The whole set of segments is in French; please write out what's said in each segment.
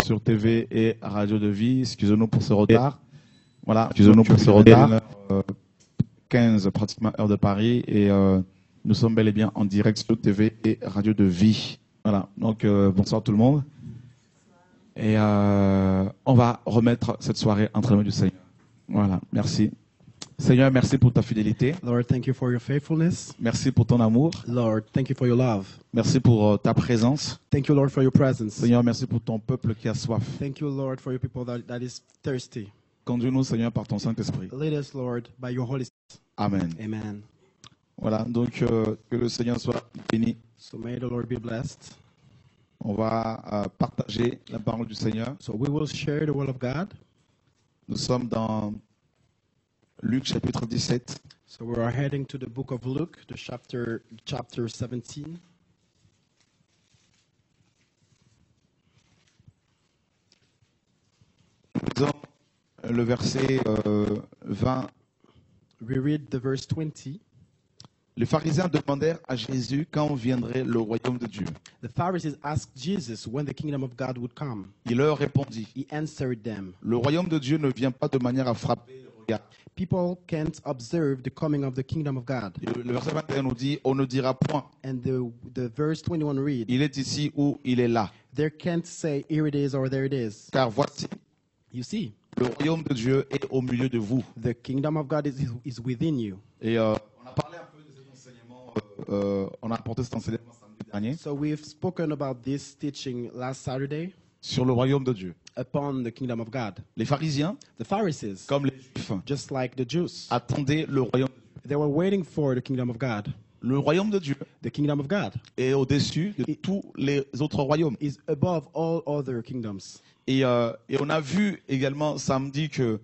sur TV et Radio de Vie. Excusez-nous pour ce retard. Voilà, excusez-nous pour ce retard. 15 pratiquement heure de Paris et nous sommes bel et bien en direct sur TV et Radio de Vie. Voilà, donc bonsoir tout le monde. Et on va remettre cette soirée entre les mains du Seigneur. Voilà, merci. Seigneur, merci pour ta fidélité. Lord, thank you for your faithfulness. Merci pour ton amour. Lord, thank you for your love. Merci pour ta présence. Thank you, Lord, for your presence. Seigneur, merci pour ton peuple qui a soif. Thank you, Lord, for your people that is thirsty. Conduis-nous, Seigneur, par ton Saint-Esprit. Lead us, Lord, by your Holy Spirit. Amen. Amen. Voilà, donc que le Seigneur soit béni. So may the Lord be blessed. On va partager la parole du Seigneur. So we will share the word of God. Nous sommes dans Luc chapitre 17. So we are heading to the book of Luke, the chapter 17. Nous lisons le verset 20. We read the verse 20. Les pharisiens demandèrent à Jésus quand viendrait le royaume de Dieu. The Pharisees asked Jesus when the kingdom of God would come. Il leur répondit, He answered them, le royaume de Dieu ne vient pas de manière à frapper le regard. people can't observe the coming of the kingdom of God. Et le verset 21 nous dit, on ne dira point, And the verse 21 reads, il est ici ou il est là. there can't say here it is or there it is. Car voici, You see, le royaume de Dieu est au milieu de vous. the kingdom of God is within you. Et on a parlé un peu de cet enseignement, on a apporté cet enseignement samedi dernier, So we've spoken about this teaching last Saturday sur le royaume de Dieu. upon the kingdom of God. Les pharisiens, The Pharisees, comme les juifs, just like the Jews, attendaient le royaume de Dieu. they were waiting for the kingdom of God. Le royaume de Dieu The kingdom of God est au-dessus de tous les autres royaumes. is above all other kingdoms. Et on a vu également samedi que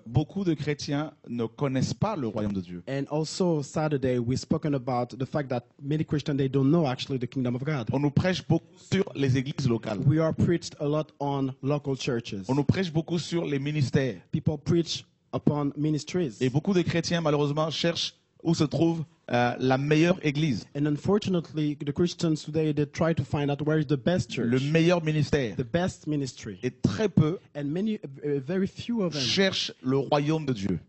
beaucoup de chrétiens ne connaissent pas le royaume de Dieu. And also Saturday we spoken about the fact that many Christians they don't know actually the kingdom of God. On nous prêche beaucoup sur les églises locales. We are preached a lot on local churches. On nous prêche beaucoup sur les ministères. People preach upon ministries. Et beaucoup de chrétiens, malheureusement, cherchent où se trouve la meilleure église, And unfortunately, the Christians today, they try to find out where is the best church, le meilleur ministère. the best ministry. Et très peu And many, very few of them cherchent le royaume de Dieu.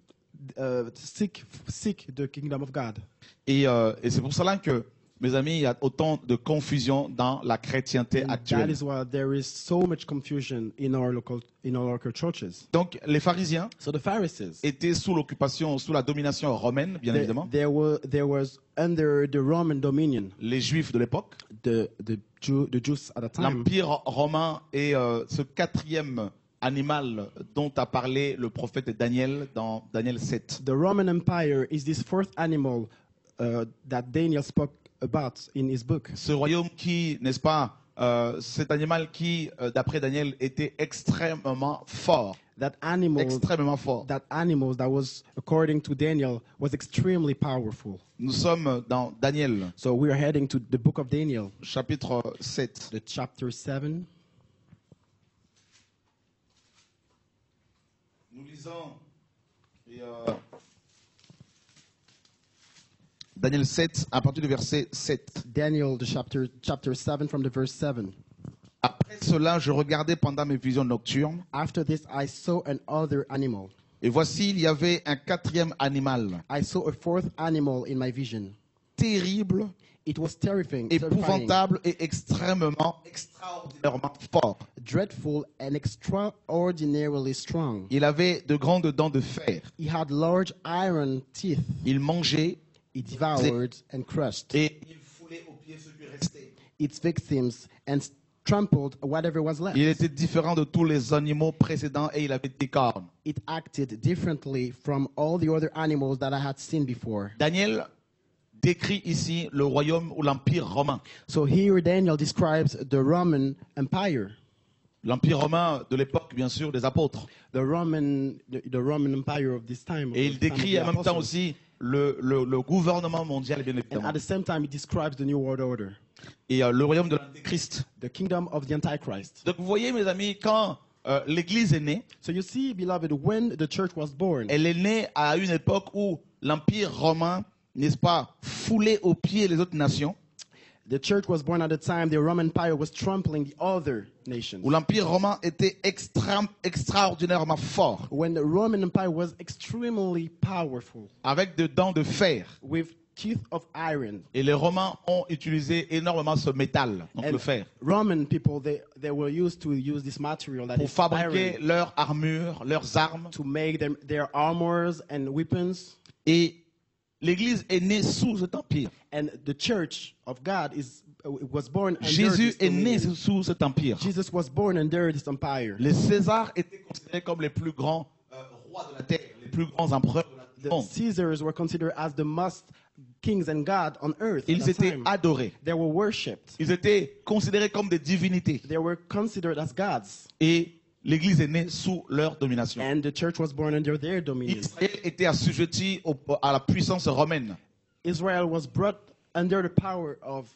seek the kingdom of God. Et c'est pour cela que, mes amis, il y a autant de confusion dans la chrétienté And that actuelle. is why there is so much confusion in our local churches. Donc, les pharisiens So the Pharisees, étaient sous l'occupation, sous la domination romaine, bien évidemment. they was under the Roman dominion. Les Juifs de l'époque. The Jews at the time. L'Empire romain est ce quatrième animal dont a parlé le prophète Daniel dans Daniel 7. The Roman Empire is this fourth animal that Daniel spoke about in his book. Ce royaume qui, n'est-ce pas, cet animal qui, d'après Daniel, était extrêmement fort. Extrêmement fort. That animal that was, according to Daniel, was extremely powerful. Nous sommes dans Daniel, So we are heading to the book of Daniel, chapitre 7. the chapter 7. Nous lisons et, Daniel 7 à partir du verset 7. Daniel, the chapter 7 from the verse 7. Après cela, je regardais pendant mes visions nocturnes, After this, I saw another animal. et voici, il y avait un quatrième animal, I saw a fourth animal in my vision. terrible, It was terrifying, épouvantable et extrêmement, extraordinairement fort. dreadful, and extraordinarily strong. Il avait de grandes dents de fer. He had large iron teeth. Il mangeait He devoured and crushed et il foulait aux pieds ce qui restait. its victims and trampled whatever was left. Il était différent de tous les animaux précédents et il avait des cornes. It acted differently from all the other animals that I had seen before. Daniel décrit ici le royaume ou l'empire romain. So here Daniel describes the Roman Empire. L'empire romain de l'époque, bien sûr, des apôtres. The Roman Empire of this time. Et il décrit en même temps aussi le gouvernement mondial, bien And évidemment. at the same time, it describes the New World Order, Et le royaume de l'Antéchrist. the kingdom of the Antichrist. Donc vous voyez, mes amis, quand l'Église est née, So you see, beloved, when the church was born, elle est née à une époque où l'empire romain, n'est-ce pas, foulait aux pieds les autres nations. The church was born at the time the Roman Empire was trampling the other nations. où l'Empire romain était extraordinairement fort, When the Roman Empire was extremely powerful, avec des dents de fer. with teeth of iron. Et les Romains ont utilisé énormément ce métal, donc le fer, Roman people, they were used to use this material that pour is fabriquer iron leur armure, leurs armes. to make their armors and weapons. Et l'Église est née sous cet empire. And the church of God was born under Jésus this est né dominion. sous cet empire. Jesus was born under this empire. Les Césars étaient considérés comme les plus grands rois de la terre, les plus grands empereurs du The monde. Caesars were considered as the most kings and God on earth. At Ils that étaient time. adorés. They were worshipped. Ils étaient considérés comme des divinités. They were considered as gods. Et l'Église est née sous leur domination. And the church was born under their dominion. Israël était assujetti à la puissance romaine. Israel was brought under the power of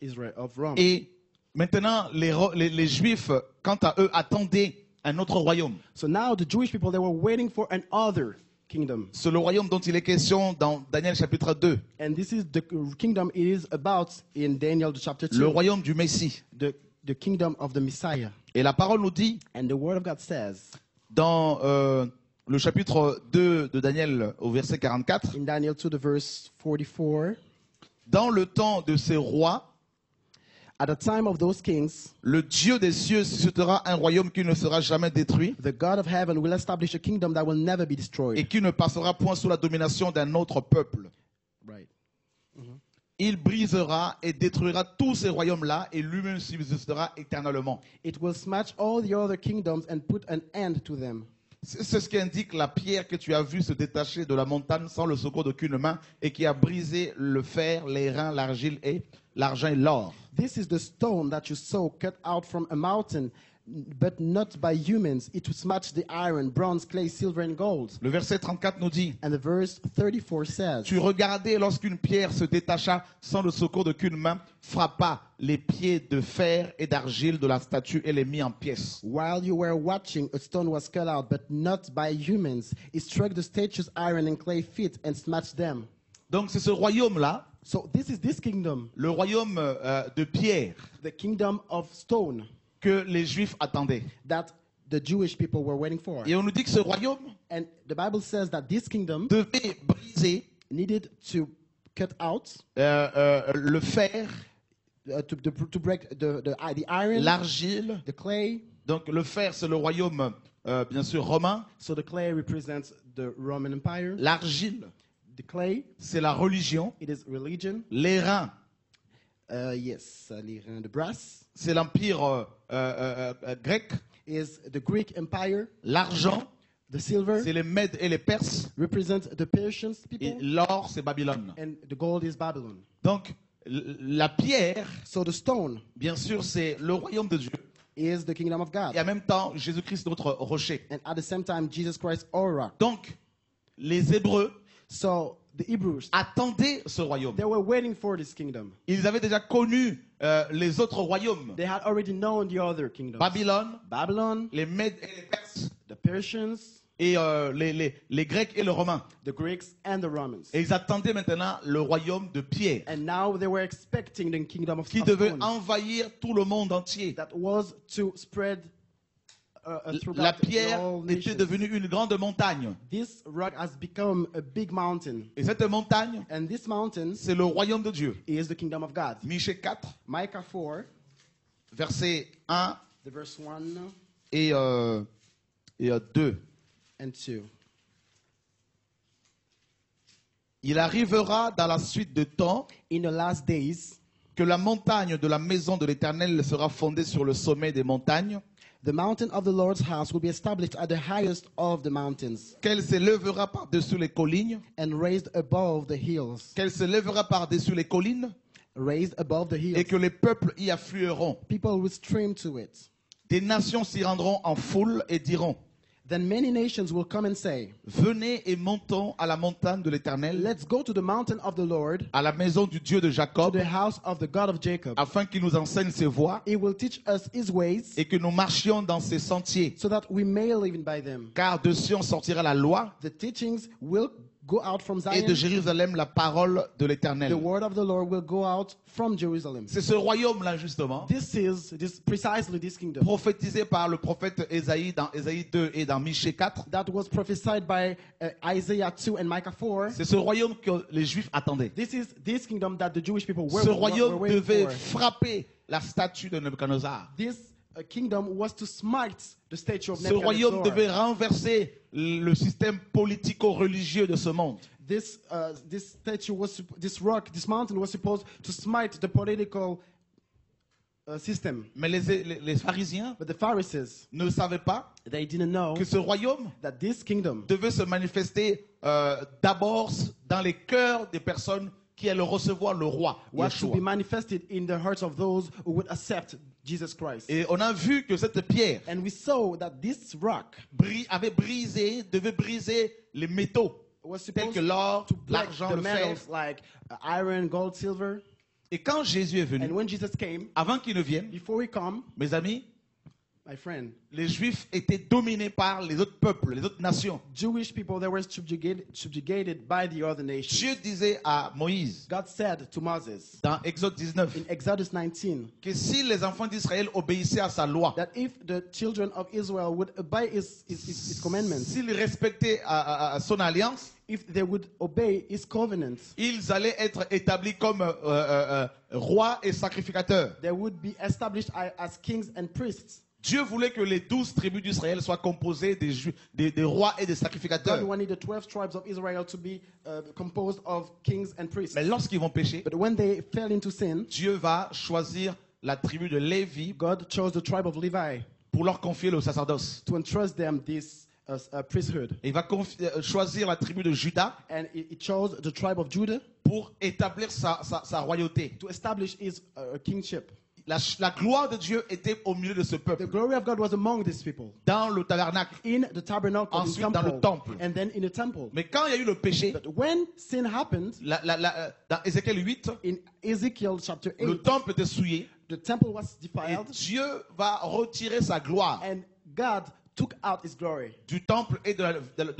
Israel, of Rome. Et maintenant, les Juifs, quant à eux, attendaient un autre royaume. So now the Jewish people, they were waiting for another kingdom. C'est le royaume dont il est question dans Daniel chapitre 2. And this is the kingdom it is about in Daniel chapter 2. Le royaume du Messie. The kingdom of the Messiah. Et la parole nous dit, And the word of God says dans le chapitre 2 de Daniel au verset 44, in Daniel 2, the verse 44, dans le temps de ces rois, at the time of those kings, le Dieu des cieux suscitera un royaume qui ne sera jamais détruit the God of heaven will establish a kingdom that will never be et destroyed. qui ne passera point sous la domination d'un autre peuple. Right. Il brisera et détruira tous ces royaumes-là et lui-même subsistera éternellement. It will smash all the other kingdoms and put an end to them. C'est ce qui indique la pierre que tu as vue se détacher de la montagne sans le secours d'aucune main et qui a brisé le fer, l'airain, l'argile et l'argent et l'or. This is the stone that you saw cut out from a mountain, but not by humans. It will smash the iron, bronze, clay, silver, and gold. Le verset 34 nous dit, And the verse 34 says, tu regardais lorsqu'une pierre se détacha sans le secours d'aucune main, frappa les pieds de fer et d'argile de la statue et les mit en pièces. while you were watching, a stone was cut out, but not by humans. It struck the statue's iron and clay feet and smashed them. Donc c'est ce royaume-là, So this kingdom, le royaume de pierre, the kingdom of stone que les Juifs attendaient. that the Jewish people were waiting for. Et on nous dit que ce royaume And the Bible says that this kingdom devait briser needed to cut out, le fer, to break the iron, l'argile. the clay. Donc le fer, c'est le royaume, bien sûr, romain. So the clay represents the Roman Empire. L'argile, The clay, c'est la religion. it is religion. L'airain, Yes, the brass c'est l'empire grec. is the Greek Empire. L'argent, The silver c'est les Mèdes et les Perses. represents the Persians Et people. l'or, c'est Babylone. And the gold is Babylon. Donc la pierre, So the stone bien sûr, c'est le royaume de Dieu. is the kingdom of God. Et en même temps, Jésus-Christ, notre rocher. And at the same time, Jesus Christ, our rock. Donc, les Hébreux So the Hebrews, attendaient ce royaume. they were waiting for this kingdom. Ils avaient déjà connu les autres royaumes. They had already known the other kingdoms. Babylone, Babylon, les Mèdes et les Perses, the Persians, et les Grecs et les Romains. the Greeks, and the Romans. Et ils attendaient maintenant le royaume de Pierre, And now they were expecting the kingdom of qui devait stone envahir tout le monde entier. that was to spread throughout La the pierre whole était nations. devenue une grande montagne. This rock has become a big mountain. Et cette montagne, And this mountain c'est le royaume de Dieu. is the kingdom of God. Michée 4, Micah 4, versets 1 the verse 1 et 2. and 2. Il arrivera dans la suite de temps In the last days, que la montagne de la maison de l'Éternel sera fondée sur le sommet des montagnes, the mountain of the Lord's house will be established at the highest of the mountains qu'elle s'élèvera par-dessus les collines, and raised above the hills. qu'elle s'élèvera par-dessus les collines, Raised above the et hills. que les peuples y afflueront. People will stream to it. Des nations s'y rendront en foule et diront, Then many nations will come and say, venez et montons à la montagne de l'Éternel, let's go to the mountain of the Lord, à la maison du Dieu de to Jacob, the house of the God of Jacob. afin qu'il nous enseigne ses voies He will teach us his ways et que nous marchions dans ses sentiers. so that we may live by them. Car de Sion sortira la loi The teachings will go out from et de Zion. Jérusalem la parole de The l'Éternel. word of the Lord will go out from Jerusalem. C'est ce royaume-là, justement, This precisely this kingdom prophétisé par le prophète Ésaïe dans Ésaïe 2 et dans Michée 4. that was prophesied by Isaiah 2 and Micah 4. C'est ce royaume que les Juifs attendaient. This is this kingdom that the Jewish people were Ce royaume waiting devait for. frapper la statue de Nebuchadnezzar. This kingdom was to smite the statue of Ce royaume Nebuchadnezzar. devait renverser le système politico-religieux de ce monde. This statue was this mountain was supposed to smite the political system. Mais les pharisiens But the Pharisees, ne savaient pas they didn't know que ce royaume that this kingdom devait se manifester d'abord dans les cœurs des personnes qui allaient recevoir le roi, was to be Yeshua. manifested in the hearts of those who would accept Jesus Christ. Et on a vu que cette pierre And we saw that this rock devait briser les métaux was tels supposed que l'or, to break l'argent, the le fer. metals like iron, gold, silver. Et quand Jésus est And venu, when Jesus came, avant qu'il ne vienne, before he come, mes amis, my friend, les Juifs étaient dominés par les autres peuples, les autres nations. Jewish people, they were subjugated by the other nations. Dieu disait à Moïse, God said to Moses dans Exode 19, in Exodus 19 que si les enfants d'Israël obéissaient à sa loi, that if the children of Israel would obey his commandments, s'ils respectaient à son alliance, if they would obey his covenants, ils allaient être établis comme rois et sacrificateurs. they would be established as kings and priests. Dieu voulait que les 12 tribus d'Israël soient composées des rois et des God sacrificateurs. wanted the 12 tribes of Israel to be composed of kings and priests. Mais lorsqu'ils vont pécher, But when they fell into sin, Dieu va choisir la tribu de Lévi God chose the tribe of Levi pour leur confier le sacerdoce. to entrust them this priesthood. Et il va choisir la tribu de Juda And he chose the tribe of Judah pour établir sa royauté. to establish his kingship. La gloire de Dieu était au milieu de ce The peuple, glory of God was among these people, dans le tabernacle. in the tabernacle, Ensuite, in dans le temple. and then in the temple. Mais quand il y a eu le péché, But when sin happened, dans Ézéchiel 8, in Ezekiel chapter 8, le temple était souillé. the temple was Et defiled, Dieu va retirer sa gloire and God took out his glory du temple et de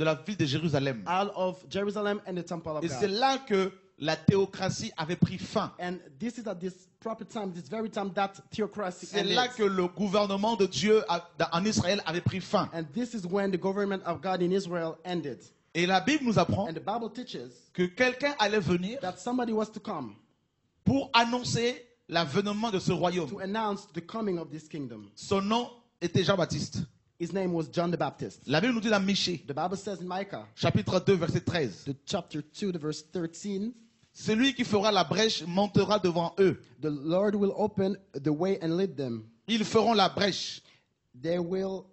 la ville de Jérusalem. out of Jerusalem and the temple of Et c'est God. là que la théocratie avait pris fin. And this is at this proper time, this very time, that theocracy C'est ended. là que le gouvernement de Dieu en Israël avait pris fin. And this is when the government of God in Israel ended. Et la Bible nous apprend And the Bible teaches que quelqu'un allait venir that somebody was to come pour annoncer l'avènement de ce royaume. to announce the coming of this kingdom. Son nom était Jean-Baptiste. His name was John the Baptist. La Bible nous dit dans Michée, The Bible says in Micah, chapitre 2, verset 13, the chapter 2, the verse 13, celui qui fera la brèche montera devant eux. the Lord will open the way and lead them. Ils feront la brèche, They will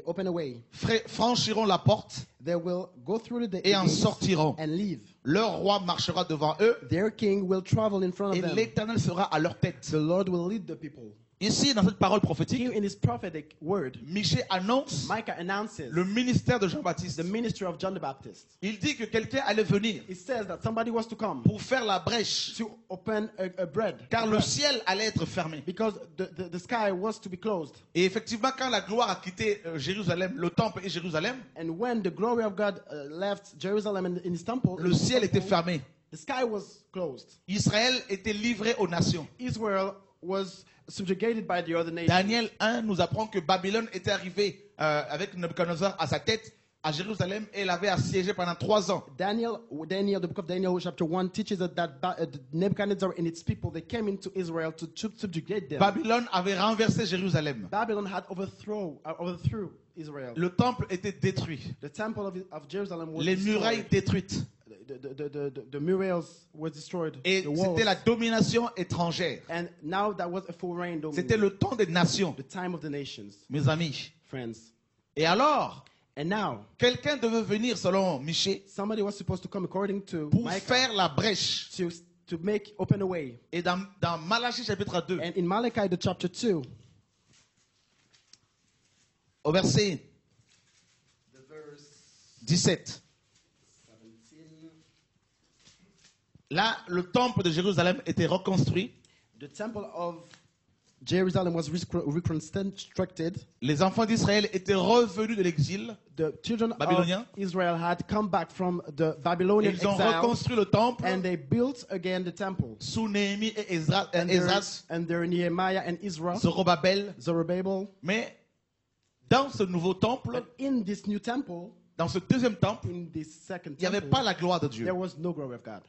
open a way. franchiront la porte They will go through the et en gates sortiront. and leave. Leur roi marchera devant eux Their king will travel in front et of them. l'Éternel sera à leur tête. The Lord will lead the people. Ici, dans cette parole prophétique, Here in his prophetic word, Michée annonce Micah announces le ministère de Jean-Baptiste. the ministry of John the Baptist. Il dit que quelqu'un allait venir It says that somebody was to come pour faire la brèche, to open a bread. car le ciel allait être fermé. Because the sky was to be closed. Et effectivement, quand la gloire a quitté Jérusalem, le temple et Jérusalem, And when the glory of God left Jerusalem in his temple, le ciel était fermé. the sky was closed. Israël était livré aux nations. Israel was subjugated by the other nations. Daniel 1 nous apprend que Babylone était arrivée avec Nebuchadnezzar à sa tête à Jérusalem et l'avait assiégé pendant 3 ans. Daniel, the book of Daniel, chapter 1, teaches us that Nebuchadnezzar and its people, they came into Israel to subjugate them. Babylone avait renversé Jérusalem. Babylon had overthrew Israel. Le temple était détruit. The temple of Jerusalem was Les destroyed. murailles détruites. The murals were destroyed. Et The walls. c'était la domination étrangère. And now that was a foreign C'était domination. le temps des nations, The time of the nations, mes amis. friends. Et alors, And now, quelqu'un devait venir, selon Michée, somebody was supposed to come according to pour Micah faire la brèche. to open a way. Et dans Malachie chapitre 2, And in Malachi, the chapter 2, au verset the verse 17, 17, là, le temple de Jérusalem était reconstruit. the temple of Jerusalem was reconstructed. Les enfants d'Israël étaient revenus de l'exil. The children Babylonien. of Israel had come back from the Et Babylonian ils ont exile, reconstruit le temple and they built again the temple. sous Néhémie et And there Nehemiah and Ezra, Zorobabel. Zerubbabel. Mais dans ce nouveau temple, But in this new temple, dans ce deuxième temple, in this second il n'y avait temple, pas la gloire de Dieu. there was no glory of God.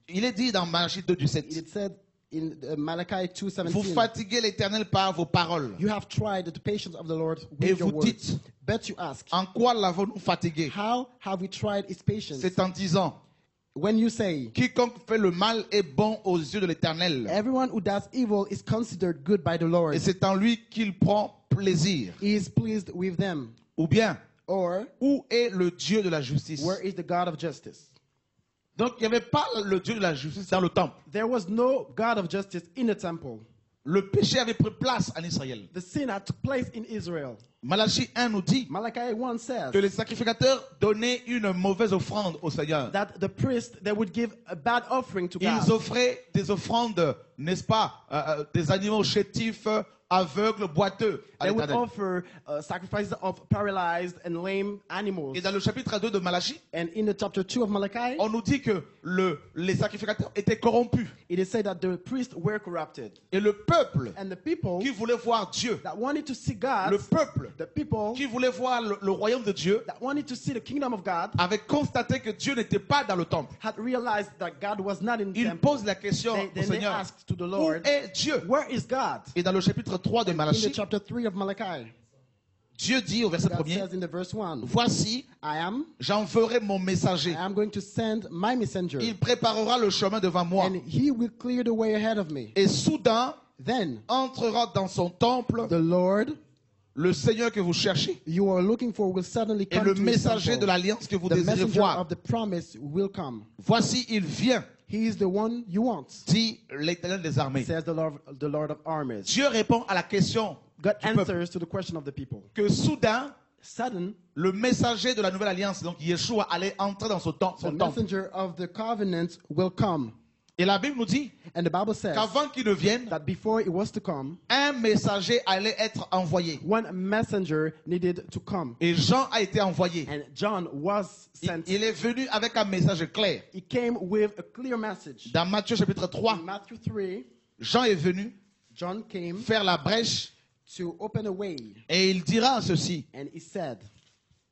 Il est dit dans Malachie 2 du 7. It said in Malachi Vous 2:17, fatiguez l'Éternel par vos paroles. you have tried the patience of the Lord Et with your vous words. dites, But you ask, en quoi l'avons-nous fatigué? how have we tried his patience? C'est en disant, When you say, quiconque fait le mal est bon aux yeux de l'Éternel. everyone who does evil is considered good by the Lord. Et c'est en lui qu'il prend plaisir. He is pleased with them. Ou bien, Or, où est le Dieu de la justice? where is the God of justice? Donc, il n'y avait pas le Dieu de la justice dans le temple. There was no God of justice in the temple. Le péché avait pris place en Israël. The sin had took place in Israel. Malachie 1 nous dit Malachi 1 says que les sacrificateurs donnaient une mauvaise offrande au Seigneur. that the priest, they would give a bad offering to Ils God. offraient des offrandes, n'est-ce pas, des animaux chétifs, aveugles, boiteux à They would l'Éternel. offer sacrifices of paralyzed and lame animals. Et dans le chapitre 2 de Malachie, And in the chapter 2 of Malachi, on nous dit que les sacrificateurs étaient corrompus. it is said that the priests were corrupted. Et le peuple And the people qui voulait voir Dieu, that wanted to see God, le peuple the people qui voulait voir le royaume de Dieu, that wanted to see the kingdom of God, avait constaté que Dieu n'était pas dans le temple. had realized that God was not in the Il temple. pose la question au Then they Seigneur, asked to the où Lord, est Dieu? where is God? Et dans le chapitre 3 de In the Malachie, chapter 3 of Malachi, Dieu dit au verset God 1er, says in the verse 1, voici, j'enverrai mon messager. I am going to send my messenger, Il préparera le chemin devant moi. and he will clear the way ahead of me. Et soudain, Then entrera dans son temple the Lord le Seigneur que vous cherchez you are looking for will suddenly et come le to his messager temple. de l'alliance que vous The désirez messenger voir. of the promise will come. Voici, il vient, He is the one you want, dit l'Éternel des armées. says the Lord of armies. Dieu répond à la question God du peuple answers to the question of the people. que soudain, Sudden, le messager de la nouvelle alliance, donc Yeshua, allait entrer dans son the temple. messenger of the covenant will come. Et la Bible nous dit And the Bible says qu'avant qu'il ne vienne, that before it was to come, un messager allait être envoyé. one messenger needed to come. Et Jean a été envoyé. And John was sent. Il est venu avec un message clair. He came with a clear message. Dans Matthieu chapitre 3, In Matthew 3, Jean est venu John came faire la brèche to open a way. et il dira ceci. And he said,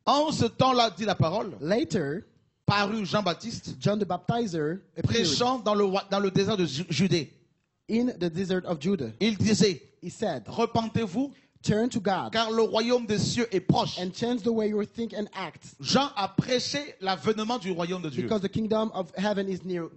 En ce temps-là, dit la parole, later, parut Jean-Baptiste John the Baptizer appeared prêchant dans le désert de Judée. in the desert of Judah. Il disait, He said, repentez-vous, turn to God car le royaume des cieux est proche. and change the way you think and act, Jean a prêché l'avènement du royaume de Dieu. because the kingdom of heaven is near.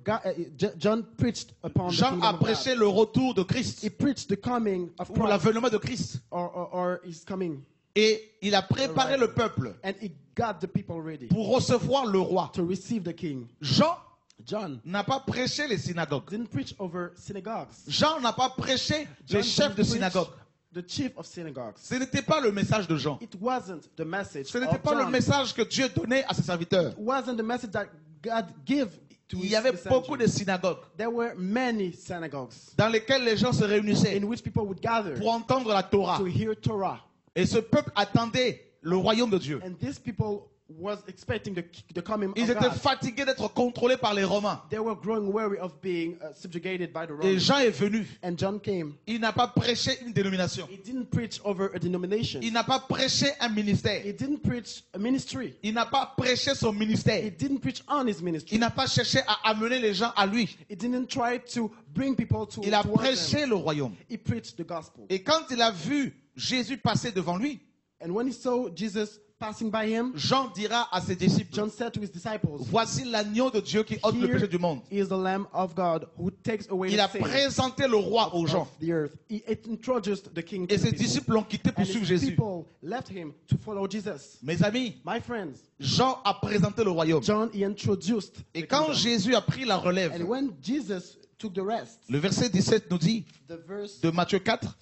John preached upon the Jean kingdom a of God. prêché le retour de Christ, He preached the coming of ou Christ, l'avènement de Christ. or his coming. Et il a préparé le peuple And he got the people ready pour recevoir le roi. to receive the king. Jean John n'a pas prêché les synagogues. didn't preach over synagogues. Jean n'a pas prêché John les chefs de didn't preach synagogue. the chief of synagogues. Ce n'était pas le message de Jean. It wasn't the message Ce n'était of pas le John. message que Dieu donnait à ses serviteurs. It wasn't the message that God gave to Il his y avait messenger. beaucoup de synagogues There were many synagogues dans lesquelles les gens se réunissaient in which people would gather pour entendre la Torah. to hear Torah. Et ce peuple attendait le royaume de Dieu. And these people was expecting the coming Ils of étaient God. fatigués d'être contrôlés par les Romains. They were growing weary of being subjugated by the Et Romans. Jean est venu. And John came. Il n'a pas prêché une dénomination. He didn't preach over a denomination. Il n'a pas prêché un ministère. He didn't preach a ministry. Il n'a pas prêché son ministère. He didn't preach on his ministry. Il n'a pas cherché à amener les gens à lui. He didn't try to bring people to Il a towards prêché them. le royaume. He preached the gospel. Et quand il a vu Jésus passer devant lui, And when he saw Jesus passing by him, Jean dira à ses disciples, John said to his disciples, voici l'agneau de Dieu qui ôte le péché du monde. Here is the Lamb of God who takes away Il the a sin présenté le roi aux gens. of the earth. He introduced the king to Et the ses people. disciples l'ont quitté pour And suivre his Jésus. people left him to follow Jesus. Mes amis, My friends, Jean a présenté le royaume. John, he introduced Et the quand kingdom. Jésus a pris la relève, And when Jesus took the rest, le verset 17 nous dit, the verse de Matthieu 4,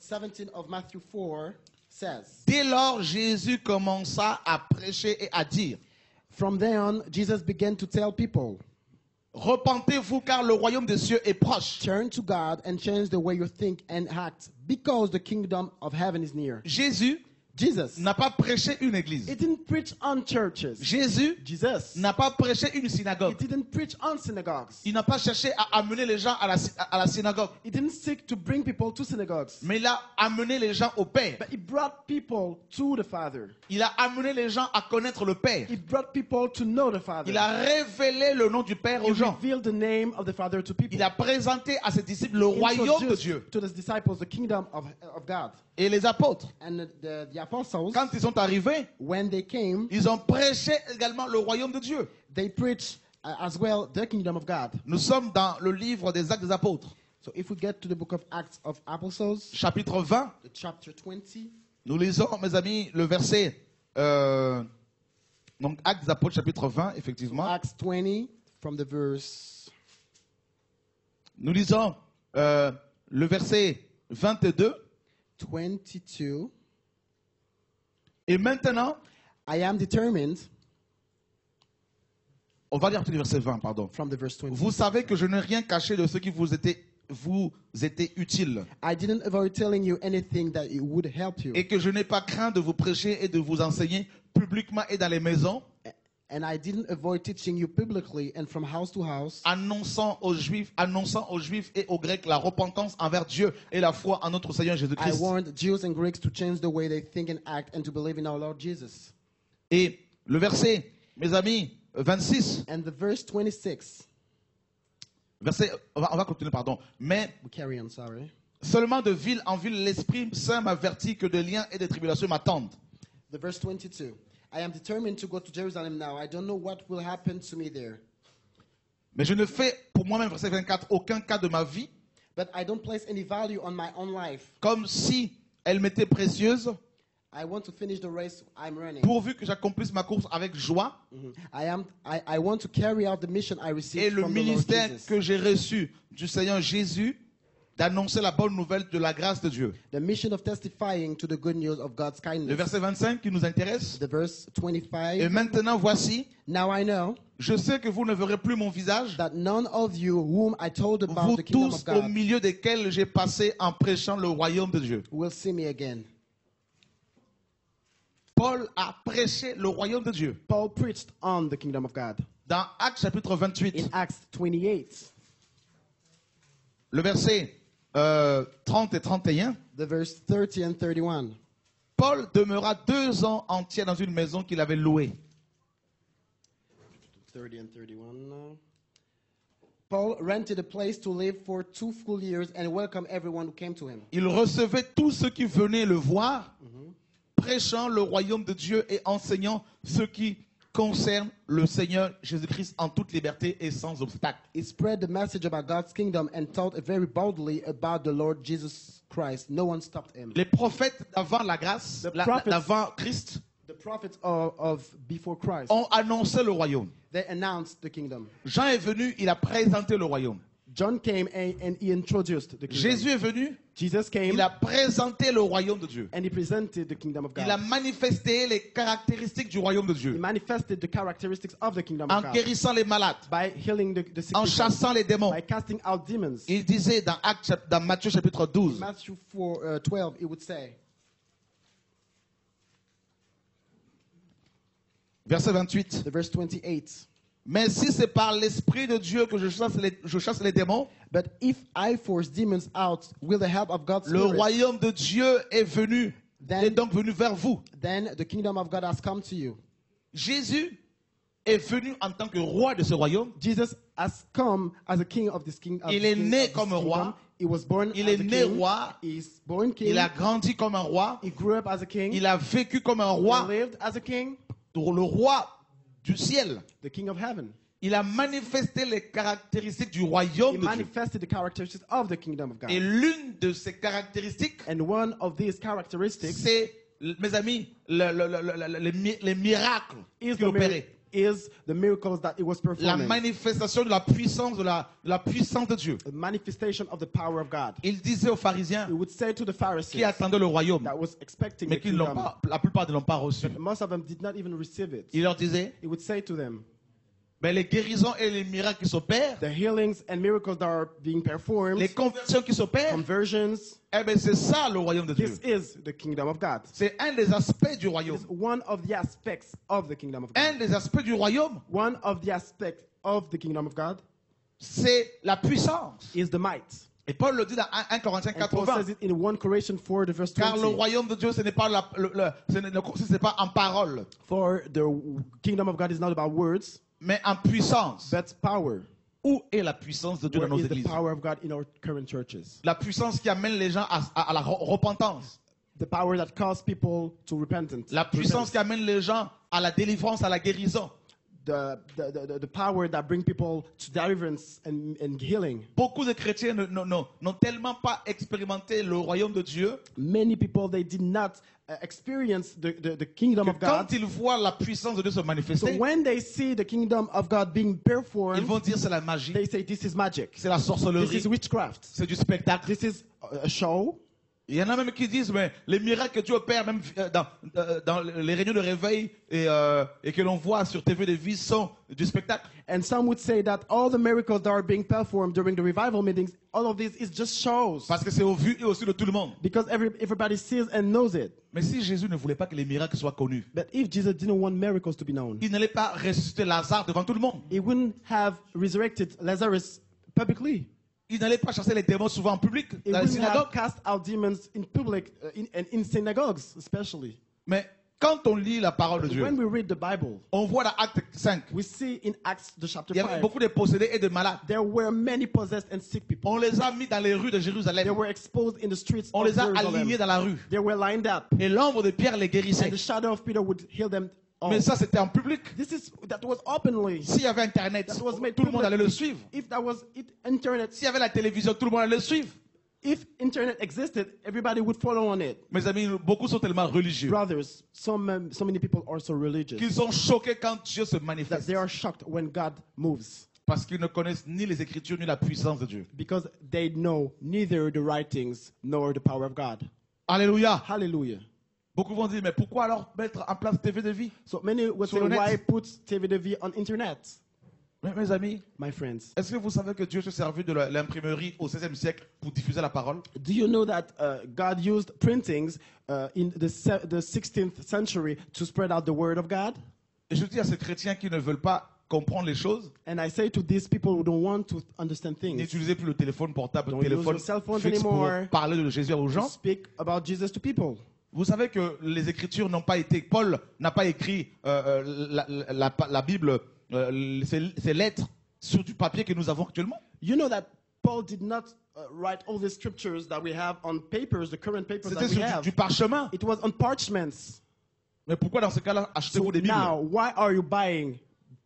17 of Matthew 4 says, dès lors Jésus commença à prêcher et à dire, from then on, Jesus began to tell people, Repentez-vous car le royaume des cieux est proche. Turn to God and change the way you think and act, because the kingdom of heaven is near. Jésus Jesus, n'a pas prêché une église. he didn't preach on churches. Jésus Jesus, n'a pas prêché une he synagogue. didn't preach on synagogues. Il n'a pas cherché à amener les gens à la synagogue. He didn't seek to bring people to synagogues. Mais il a amené les gens au Père. But he brought people to the Father. Il a amené les gens à connaître le Père. He brought people to know the Father. Il a révélé le nom du Père He aux gens. revealed the name of the Father to people. Il a présenté à ses disciples le royaume de Introduced Dieu. to the disciples the kingdom of God. Et les apôtres, And the apostles, quand ils sont arrivés, when they came, ils ont prêché également le royaume de Dieu. they preached as well the kingdom of God. Nous sommes dans le livre des Actes des Apôtres, So if we get to the book of Acts of Apostles, chapitre 20. the chapter 20, Nous lisons, mes amis, le verset. Donc, Actes des Apôtres, chapitre 20, effectivement. Acts 20 from the verse, Nous lisons le verset 22. 22. Et maintenant, I am determined, on va lire le verset 20, pardon. from the verse 20. Vous savez que je n'ai rien caché de ce qui vous était utile. I didn't avoid telling you anything that it would help you. Et que je n'ai pas craint de vous prêcher et de vous enseigner publiquement et dans les maisons, And I didn't avoid teaching you publicly and from house to house, annonçant aux Juifs et aux Grecs la repentance envers Dieu et la foi en notre Seigneur I Jésus-Christ. warned Jews and Greeks to change the way they think and act and to believe in our Lord Jesus. Et le verset, mes amis, 26, And the verse 26, on va continuer, pardon. Mais we carry on, sorry. seulement de ville en ville, l'Esprit Saint m'avertit que des liens et des tribulations m'attendent. The verse 22, I am determined to go to Jerusalem now. I don't know what will happen to me there. Mais je ne fais pour moi-même, verset 24, aucun cas de ma vie, But I don't place any value on my own life. comme si elle m'était précieuse, I want to finish the race I'm running. pourvu que j'accomplisse ma course avec joie. I want to carry out the mission I Et received le from the Lord ministère Jesus. que j'ai reçu du Seigneur Jésus, d'annoncer la bonne nouvelle de la grâce de Dieu. The mission of testifying to the good news of God's Le kindness. verset 25 qui nous intéresse. The verse Et 25, maintenant, voici, now I know je sais que vous ne verrez plus mon visage, that none of you whom I told about vous the kingdom tous of au God milieu desquels j'ai passé en prêchant le royaume de Dieu. will see me again. Paul a prêché le royaume de Dieu. Paul preached on the kingdom of God. Dans Actes chapitre 28, In Acts 28, le verset 30 et 31, the verse 30 and 31. Paul demeura 2 ans entiers dans une maison qu'il avait louée. 30 and 31 now. Paul rented a place to live for 2 full years and welcomed everyone who came to him. Il recevait tous ceux qui venaient le voir, prêchant le royaume de Dieu et enseignant ce qui concerne le Seigneur Jésus-Christ en toute liberté et sans obstacle. He spread the message about God's kingdom and taught very boldly about the Lord Jesus Christ. No one stopped him. Les prophètes d'avant la grâce, The prophets- d'avant Christ, The prophets of before Christ, ont annoncé le royaume. they announced the kingdom. Jean est venu, il a présenté le royaume. John came and he introduced the kingdom. Jésus est venu, Jesus came il a présenté le royaume de Dieu. and he presented the kingdom of Il a God. manifesté les caractéristiques du royaume de He Dieu. manifested the characteristics of the kingdom En of God guérissant les malades, by healing the sick, en people, chassant les démons. by casting out demons. Il disait dans Matthieu chapitre 12, Matthew 4, 12, it would say, verset 28. the verse 28. Mais si c'est par l'Esprit de Dieu que je chasse les démons, But if I force demons out with the help of God's le Spirit, royaume de Dieu est venu, Then- est donc venu vers vous. then the kingdom of God has come to you. Jésus est venu en tant que roi de ce royaume. Jesus has come as a king of this kingdom. Il est né comme roi. He was born Il as est a né king. roi. He's born king. Il a grandi comme un roi. He grew up as a king. Il a vécu comme un He roi, lived as a king, le roi du ciel. the king of heaven. Il a manifesté les caractéristiques du royaume He de Dieu. manifested the characteristics of the kingdom of God. Et l'une de ces caractéristiques, And one of these characteristics c'est, mes amis, les miracles is qu'il opérait. is the miracles that it was La performing. manifestation de la puissance la puissance de Dieu. The manifestation of the power of God. Il disait aux pharisiens He would say to the Pharisees qui attendaient le royaume, that was expecting mais the qui l'ont kingdom, pas, la plupart ne l'ont pas reçu. most of them did not even receive it. Il leur disait, He would say to them, Ben, les guérisons et les miracles qui s'opèrent, the healings and miracles that are being performed, les conversions qui s'opèrent, conversions, eh ben, c'est ça le royaume de Dieu. this is the kingdom of God. C'est un des aspects du royaume. It's one of the aspects of the kingdom of God. Un des aspects du royaume, One of the aspects of the kingdom of God c'est la puissance. is the might. Et Paul le dit dans 1 Corinthiens And Paul 80. says it in 1 Corinthians 4, the verse Car le 20. royaume de Dieu, ce n'est pas, ne consiste pas en parole, For the kingdom of God is not about words, mais en puissance. but power. Où est la puissance de Dieu Where dans nos is the églises? power of God in our current churches? La puissance qui amène les gens à la repentance. The power that calls people to repentance. La puissance qui amène les gens à la délivrance, à la guérison. The power that brings people to deliverance and healing. Beaucoup de chrétiens n'ont tellement pas expérimenté le royaume de Dieu Many people, they did not experience the kingdom que of God. quand ils voient la puissance de Dieu se So manifester, when they see the kingdom of God being ils performed, vont dire c'est la magie, they say this is magic. c'est la This sorcellerie, is witchcraft. c'est du spectacle. This is a show. Il y en a même qui disent, mais les miracles que Dieu opère, même dans les réunions de réveil et que l'on voit sur TV de vie sont du spectacle. And some would say that all the miracles that are being performed during the revival meetings, all of this is just shows. Parce que c'est au vu et au su de tout le monde. Because everybody sees and knows it. Mais si Jésus ne voulait pas que les miracles soient connus, But if Jesus didn't want miracles to be known, il n'allait pas ressusciter Lazare devant tout le monde. he wouldn't have resurrected Lazarus publicly. Il n'allait pas chasser les démons souvent en public, He dans les wouldn't have synagogues. cast out demons in public, in synagogues especially. Mais quand on lit la parole de Dieu, When we read the Bible, on voit dans Acte 5, we see in Acts the chapter il y avait 5, beaucoup de possédés et de malades. there were many possessed and sick people. On les a mis dans les rues de They Jérusalem. were exposed in the streets On of les a Jerusalem. alignés dans la rue. They were lined up, Et l'ombre de Pierre les guérissait. and the shadow of Peter would heal them all. Mais ça, c'était en public. That was openly. S'il y avait Internet, That was made tout le monde public. allait le suivre. If that was internet, S'il y avait la télévision, tout le monde allait le suivre. if internet existed, everybody would follow on it. Mes amis, beaucoup sont tellement religieux Brothers, so many people are so religious qu'ils sont choqués quand Dieu se that manifeste. they are shocked when God moves Parce qu'ils ne connaissent ni les Écritures ni la puissance de Dieu. because they know neither the writings nor the power of God. Alléluia. Hallelujah. Beaucoup vont dire, mais pourquoi alors mettre en place TV de vie? So many would say, Sur le net. why put TVDV on internet? Mais mes amis, My friends, est-ce que vous savez que Dieu se servait de l'imprimerie au XVIe siècle pour diffuser la parole? do you know that God used printings in the 16th century to spread out the word of God? Et je dis à ces chrétiens qui ne veulent pas comprendre les choses, And I say to these people who don't want to understand things, n'utilisez plus le téléphone portable, le Don't use téléphone your cell phones fixe pour anymore. parler de Jésus aux to gens. speak about Jesus to people. Vous savez que les Écritures n'ont pas été... Paul n'a pas écrit la Bible, ses lettres, sur du papier que nous avons actuellement. You know that Paul did not write all the scriptures that we have on papers, the current papers C'était that we sur have. du parchemin. It was on parchments. Mais pourquoi dans ce cas-là achetez-vous So des Bibles? now, why are you buying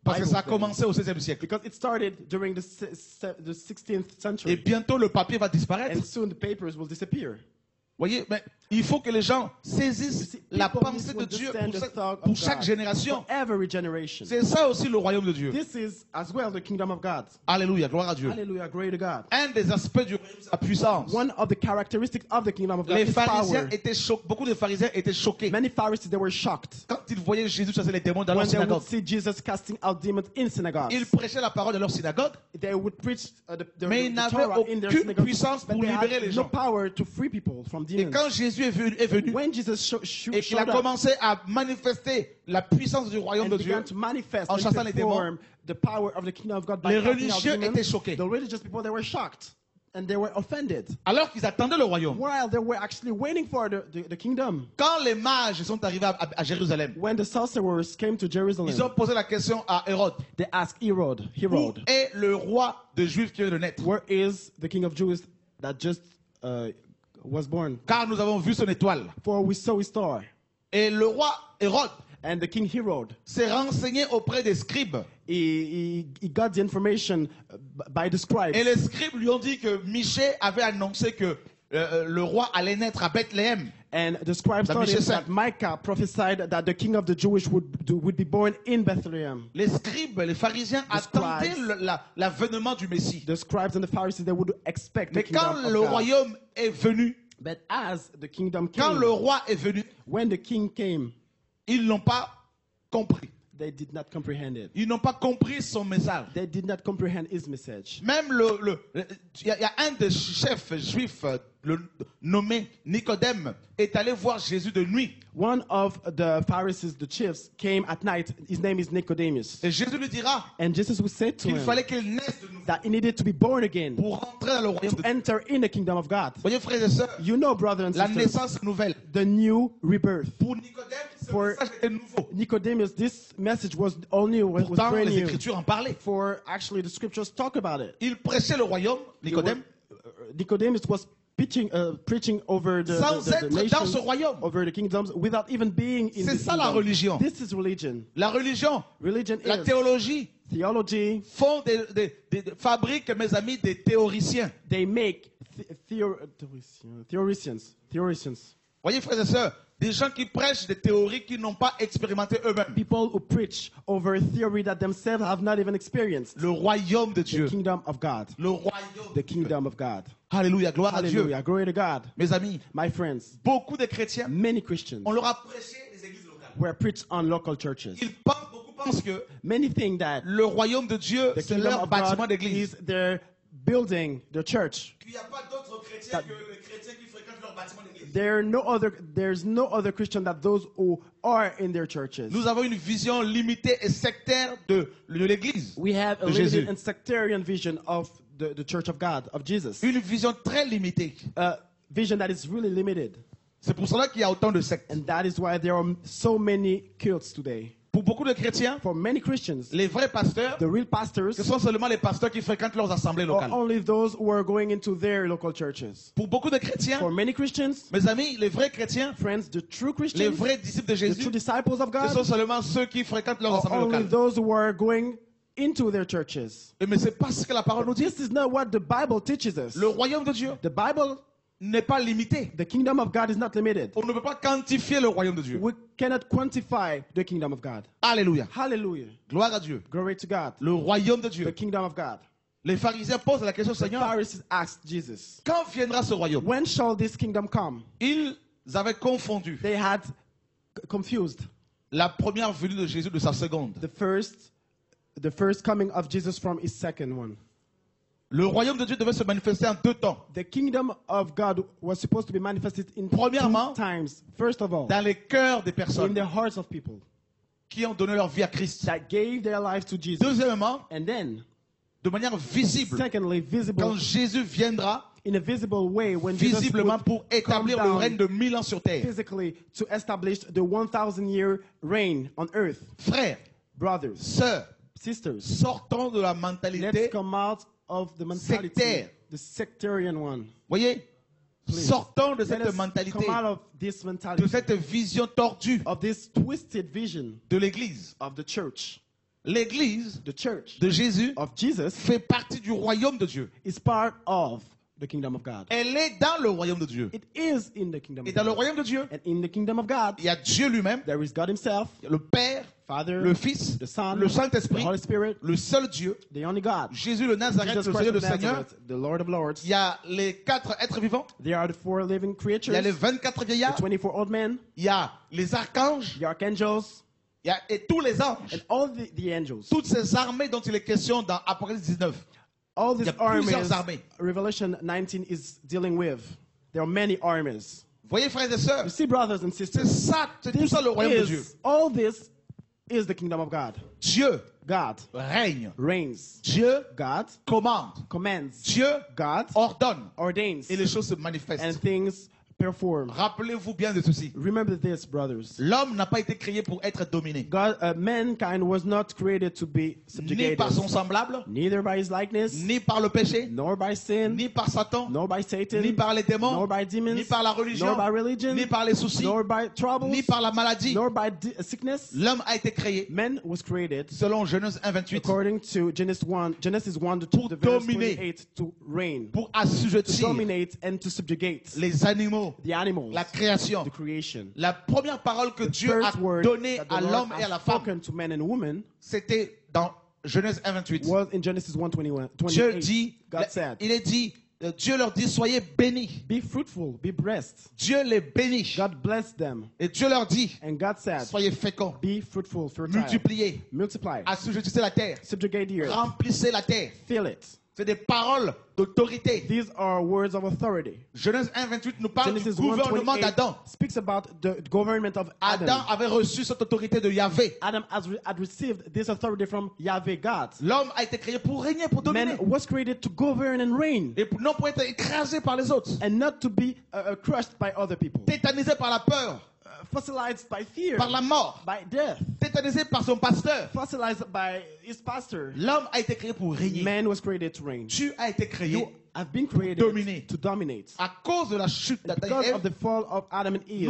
Parce que Bibles ça a then? commencé au XVIe siècle. Because it started during the 16th Et century. bientôt le papier va disparaître. And soon the papers will disappear. Voyez, mais il faut que les gens You saisissent see, la people pensée need de to Dieu understand the thought pour of chaque God génération. for every generation. C'est ça aussi le royaume de Dieu. This is as well the kingdom of God. Alléluia, gloire à Dieu. Hallelujah, glory to God. Un des aspects du royaume, c'est la puissance. One of the characteristics of the kingdom of God Les is pharisiens power. étaient choqués, beaucoup de pharisiens étaient choqués Many Pharisees, they were shocked quand ils voyaient Jésus chasser les démons dans leur when they synagogue. would see Jesus casting out demons in synagogues. Ils prêchaient la parole dans leur synagogue, They would preach Mais ils the n'avaient Torah in their aucune synagogues, puissance but pour they libérer les had no gens. power to free people from Et demons. quand Jésus est venu When Jesus et qu'il a showed up commencé à manifester la puissance du royaume and de Dieu, began to manifest en and chassant les perform the power of the kingdom of God by les casting out religieux demons, étaient choqués. the religious people, they were shocked and they were offended alors qu'ils attendaient le royaume. while they were actually waiting for the kingdom. Quand les mages sont arrivés à Jérusalem, When the sorcerers came to ils ont Jerusalem, posé la question à Hérode. they asked Herod, Où est le roi de Juifs qui vient de naître? where is the king of Jews that just was born? Car nous avons vu son étoile. For we saw his star. Et le roi Hérode And the king Herod, s'est renseigné auprès des scribes. he got the information by the scribes. Et les scribes lui ont dit que Michée avait annoncé que le roi allait naître à Bethléem. And the scribes Dans told him Michée 5. that Micah prophesied that the king of the Jewish would be born in Bethlehem. Les scribes, les pharisiens attendaient l'avènement du Messie. The scribes and the Pharisees, they would expect the Mais quand kingdom of le God. royaume est venu, But as the kingdom quand came, le roi est venu, when the king came, ils n'ont pas compris. They did not comprehend it. Ils n'ont pas compris son message. They did not comprehend his message. Même il y a un des chefs juifs nommé Nicodème est allé voir Jésus de nuit. One of the Pharisees, the chiefs, came at night. His name is Nicodemus. Et Jésus lui dira And Jesus would say to qu'il him fallait qu'il naisse de nouveau that he needed to be born again pour rentrer dans le royaume de to Dieu. enter in the kingdom of God. Voyez frères et sœurs, You know, brother and la sister, naissance nouvelle. the new rebirth. Pour Nicodème, ce For- message était nouveau. Nicodemus, this message was was Pourtant, brand les new. Écritures en parlaient. For actually, the scriptures talk about it. Il prêchait le royaume, Nicodème, Nicodemus was preaching over the sans être dans nations, ce royaume. over the kingdoms, without even being in C'est the ça la kingdom. religion. This is religion. La religion, Religion la is théologie theology. font fabriquent, mes amis, des théoriciens. They make theoricians. Voyez frères et sœurs, des gens qui prêchent des théories qu'ils n'ont pas expérimentées eux-mêmes. People who preach over a theory that themselves have not even experienced. Le royaume de The Dieu. kingdom of God. Le royaume. The kingdom of God. Alléluia, gloire à Dieu. Hallelujah. Glory to God. Mes amis, My friends, beaucoup de chrétiens, many Christians on leur a prêché les églises locales. were preached on local churches. Beaucoup pensent que Many think that le royaume de Dieu, the c'est kingdom leur of bâtiment God d'église. is their building, their church. Qu'il n'y a pas d'autres chrétiens que les chrétiens qui fréquentent leur bâtiment d'église. There's no other Christian that those who are in their churches. Nous avons une vision limitée et sectaire de l'église. We have a de Jésus. limited and sectarian vision of the church of God, of Jesus. Une vision très limitée. A vision that is really limited. C'est pour cela qu'il y a autant de sectes. And that is why there are so many cults today. Pour beaucoup de chrétiens, For many Christians, les vrais pasteurs, the real pastors ce sont seulement les pasteurs qui fréquentent leurs assemblées are locales. only those who are going into their local churches. Pour beaucoup de chrétiens, For many Christians, mes amis, les vrais chrétiens, friends, the true les Christians, vrais disciples de the Jésus, true disciples of ce sont God, seulement ceux qui fréquentent leurs are assemblées only locales. those who are going into their churches. Mais c'est pas ce que la parole nous dit. This is not what the Bible teaches us. Le royaume de Dieu The Bible, n'est pas limité. the kingdom of God is not limited. On ne peut pas quantifier le royaume de Dieu. We cannot quantify the kingdom of God. Alléluia. Hallelujah. Gloire à Dieu. Glory to God. Le royaume de The Dieu. kingdom of God. Les pharisiens posent la question au The Seigneur, Pharisees asked Jesus, quand viendra ce royaume? when shall this kingdom come? Ils avaient confondu They had confused la première venue de Jésus de sa seconde. the first coming of Jesus from his second one. Le royaume de Dieu devait se manifester en deux temps. The kingdom of God was supposed to be manifested in Premièrement, two times. First of all, Dans les cœurs des in personnes the hearts of people qui ont donné leur vie à Christ. that gave their lives to Jesus. Deuxièmement, And then, de manière visible, secondly, visible, quand Jésus viendra in a visible way, when Jesus visiblement would pour come établir le down règne de 1000 ans sur terre. physically to establish the 1,000-year reign on earth. Frères, Brothers, sœurs, sisters, sortons de la let's mentalité. come out of the mentality, sectaire. the sectarian one. Voyez, Please. sortons de Let cette us mentalité, come out of this de mentality, cette vision tordue of this twisted vision de l'Église. of the church. L'Église The church de Jésus of Jesus fait partie du royaume de Dieu. is part of the kingdom of God. Elle est dans le royaume de Dieu. It is in the kingdom Et of dans le God. royaume de Dieu, And in the kingdom of God, il y a Dieu lui-même, there is God himself, le Père, Father, le Fils, the Son, le the Saint-Esprit, Holy Spirit, le seul Dieu, the only God. Jésus le Nazareth, Jesus le Christ Seigneur of de Seigneurs. Nazareth, the Lord of Lords. Il y a les 4 êtres vivants, There are the 4 living il y a creatures, les 24 the vieillards, 24 old men, il y a les archanges, the archangels, et tous les anges. and all the angels. Toutes ces armées dont il est question dans Apocalypse 19. All Il y these a plusieurs armies, armées. Revelation 19 is dealing with. There are many armies. Voyez frères et sœurs, You see, brothers and c'est sisters, ça, c'est tout ça le royaume de Dieu. all this is the kingdom of God. Dieu God règne. reigns. Dieu God commande. commands. Dieu God ordonne. ordains. Et les choses se And manifestent. things perform. Rappelez-vous bien de ceci. Remember this, brothers. L'homme n'a pas été créé pour être dominé. Mankind was not created to be Ni subjugated. par son semblable, Neither by his likeness, ni par le péché, nor by sin, ni par Satan, nor by Satan, ni par les démons, nor by demons, ni par la religion, nor by religion, ni par les soucis, nor by troubles, ni par la maladie. nor by sickness. L'homme a été créé, Man was created selon Genèse 1:28, according to Genesis 1 to 2, the verse 28, to reign, pour to assujettir dominate and to subjugate les animaux, the animals, la création. the creation. La première parole que Dieu a First word donnée that the à Lord l'homme et à has la femme, spoken to men and women c'était dans Genèse 1:28. was in Genesis 1:21. Dieu dit, God said, il est dit, Dieu leur dit, soyez bénis. Be fruitful, be blessed. Dieu les bénit. God blessed them. Et Dieu leur dit, And God said, soyez féconds, be fruitful, fertile, multipliez, multiply, assujettissez la terre, subjugate the earth, remplissez la terre. fill it. C'est des paroles d'autorité. These are words of authority. Genèse 1:28 nous parle du Genesis gouvernement 1:28 d'Adam. speaks about the government of Adam Adam. avait reçu cette autorité de Yahvé. Adam had received this authority from Yahweh God. L'homme a été créé pour régner, pour dominer. Man was created to govern and reign, Et non pour être écrasé par les autres. and not to be crushed by other people. Tétanisé par la peur, Fossilized by fear, par la mort. by death, Tétanisé par son pasteur. fossilized by his pastor. L'homme a été créé pour régner. Man was created to reign. Tu as été créé You have been created dominer. to dominate. à cause de la chute d'Adam et Because of Ève. the fall of Adam and Eve,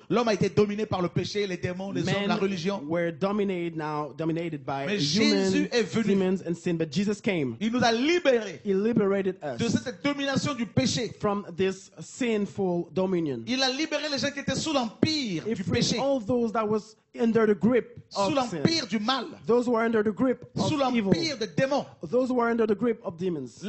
L'homme a été dominé par le péché, les démons, les hommes, la men religion. were dominated by Mais humans, Jésus est venu. demons, and sin. But Jesus came. Il nous a libérés He liberated us de cette domination du péché. from this sinful dominion. Il a libéré les gens qui étaient sous l'empire He du freed péché, all those that was under the grip sous of sin. l'empire du mal, Those who are under the grip of sous evil. l'empire des démons, Those who are under the grip of demons.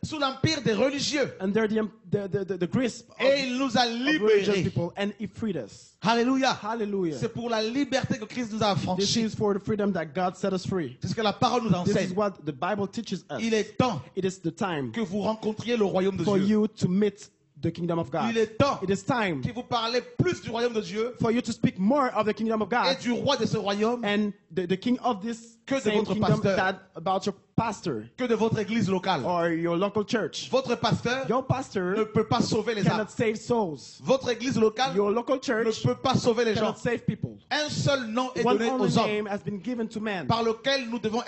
sous l'empire des religieux. Under the grasp Et il nous a of religious libérés. people. And He freed us. Alléluia. Hallelujah. C'est pour la liberté que Christ nous a This affranchis. is for the freedom that God set us free. C'est ce que la parole nous This is enseigne. what the Bible teaches us. Il est temps It is the time que vous rencontriez le royaume de for Dieu. you to meet the kingdom of God. Il est temps It is time que vous parlez plus du royaume de Dieu for you to speak more of the kingdom of et God du roi de ce royaume and the king of this que de same votre kingdom pasteur. that about your pastor que de votre église locale. or your local church. Votre pasteur Your ne pastor peut pas sauver les âmes. cannot save souls. Votre église locale Your local ne church peut pas sauver les gens. cannot save people. Un seul nom est One donné only aux hommes name has been given to man par lequel nous devions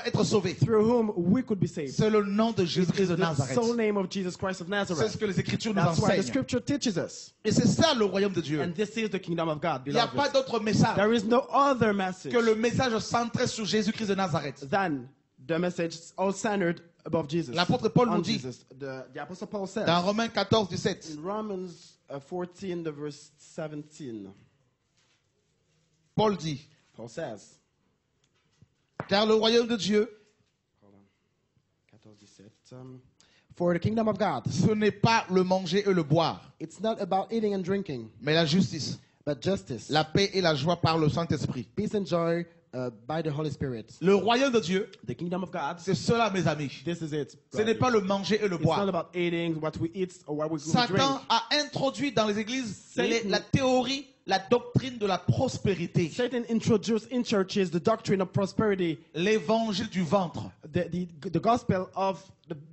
être sauvés. through whom we could be saved. C'est le nom de Jésus-Christ de The Nazareth. sole name of Jesus Christ of C'est ce Nazareth. que les Écritures nous That's why the enseignent. scripture teaches us. Et c'est ça le royaume de Dieu. And this is the kingdom of God, Il n'y a pas beloved. d'autre message There is no other message que le message centré sur Jésus-Christ de Nazareth. than the message all centered above Jesus. L'apôtre Paul On nous dit Jesus. The Apostle Paul says dans Romains 14, 17. in Romans 14, the verse 17, Paul dit, Paul says, car le royaume de Dieu, 14, 17, for the kingdom of God, ce n'est pas le manger et le boire, it's not about eating and drinking, mais la justice, but justice, la paix et la joie par le Saint-Esprit. peace and joy by the Holy Spirit. Le royaume de Dieu, The kingdom of God, c'est cela, mes amis. this is it. Ce n'est brothers. pas le manger et le It's not boire. about eating, what we eat, or what we drink. Satan a introduit dans les églises Satan- la théorie, la doctrine de la prospérité, Satan introduced in churches the doctrine of prosperity, l'évangile du ventre. the gospel of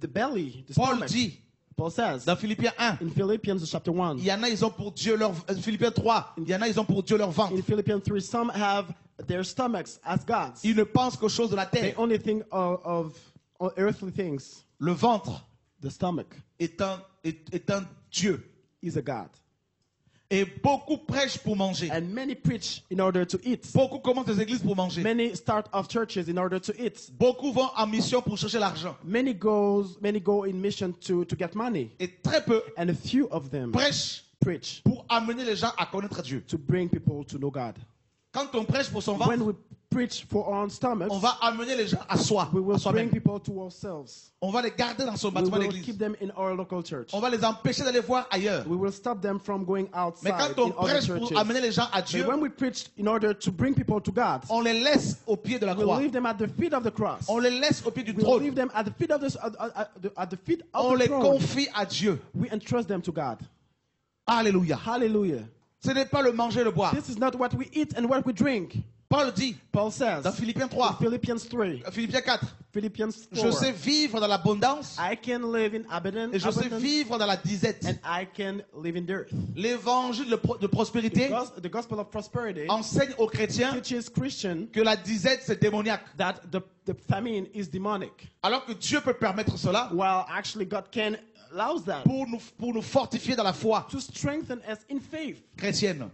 the belly, the Paul stomach. dit Paul says dans Philippiens 1, in Philippians chapter 1, il y en a, ils ont pour Dieu leur... Philippiens 3, il y en a, ils ont pour Dieu leur ventre. in Philippians 3, some have their stomachs as gods. Ils ne pensent qu'aux choses de la They terre. only think of earthly things. Le ventre The stomach est un Dieu. is a god. Et beaucoup prêchent pour manger. And many preach in order to eat. Beaucoup commencent des églises pour manger. Many start off churches in order to eat. Beaucoup vont en mission pour chercher l'argent. Many go in mission to get money. Et très peu And a few of them prêchent preach pour amener les gens à connaître Dieu. to bring people to know God. Quand on prêche pour son When ventre, we preach for our own stomachs, on va amener les gens à soi, we will à bring soi-même. people to ourselves. On va les garder dans son We bâtiment will d'église. keep them in our local church. On va les empêcher d'aller voir ailleurs. We will stop them from going Mais outside quand on in other prêche churches. pour amener les gens à Dieu, But when we preach in order to bring people to God, on les laisse au pied de la we'll croix. leave them at the feet of the cross. On les laisse au pied du We'll trône. leave them at the feet of the feet of On the les throne. confie à Dieu. We entrust them to God. Alléluia. Hallelujah. Ce n'est pas le manger et le boire. This is not what we eat and what we drink. Paul dit Paul says dans Philippiens 3, in Philippians 3, Philippiens 4, Philippians je 4, sais vivre dans l'abondance I can live in et je sais abundance vivre dans la disette. and I can live in dearth. L'évangile de prospérité The gospel of prosperity enseigne aux chrétiens teaches Christian que la disette c'est démoniaque. that the famine is demonic, Alors que Dieu peut permettre cela while actually God can allow that pour nous fortifier dans la foi to strengthen us in faith, chrétienne.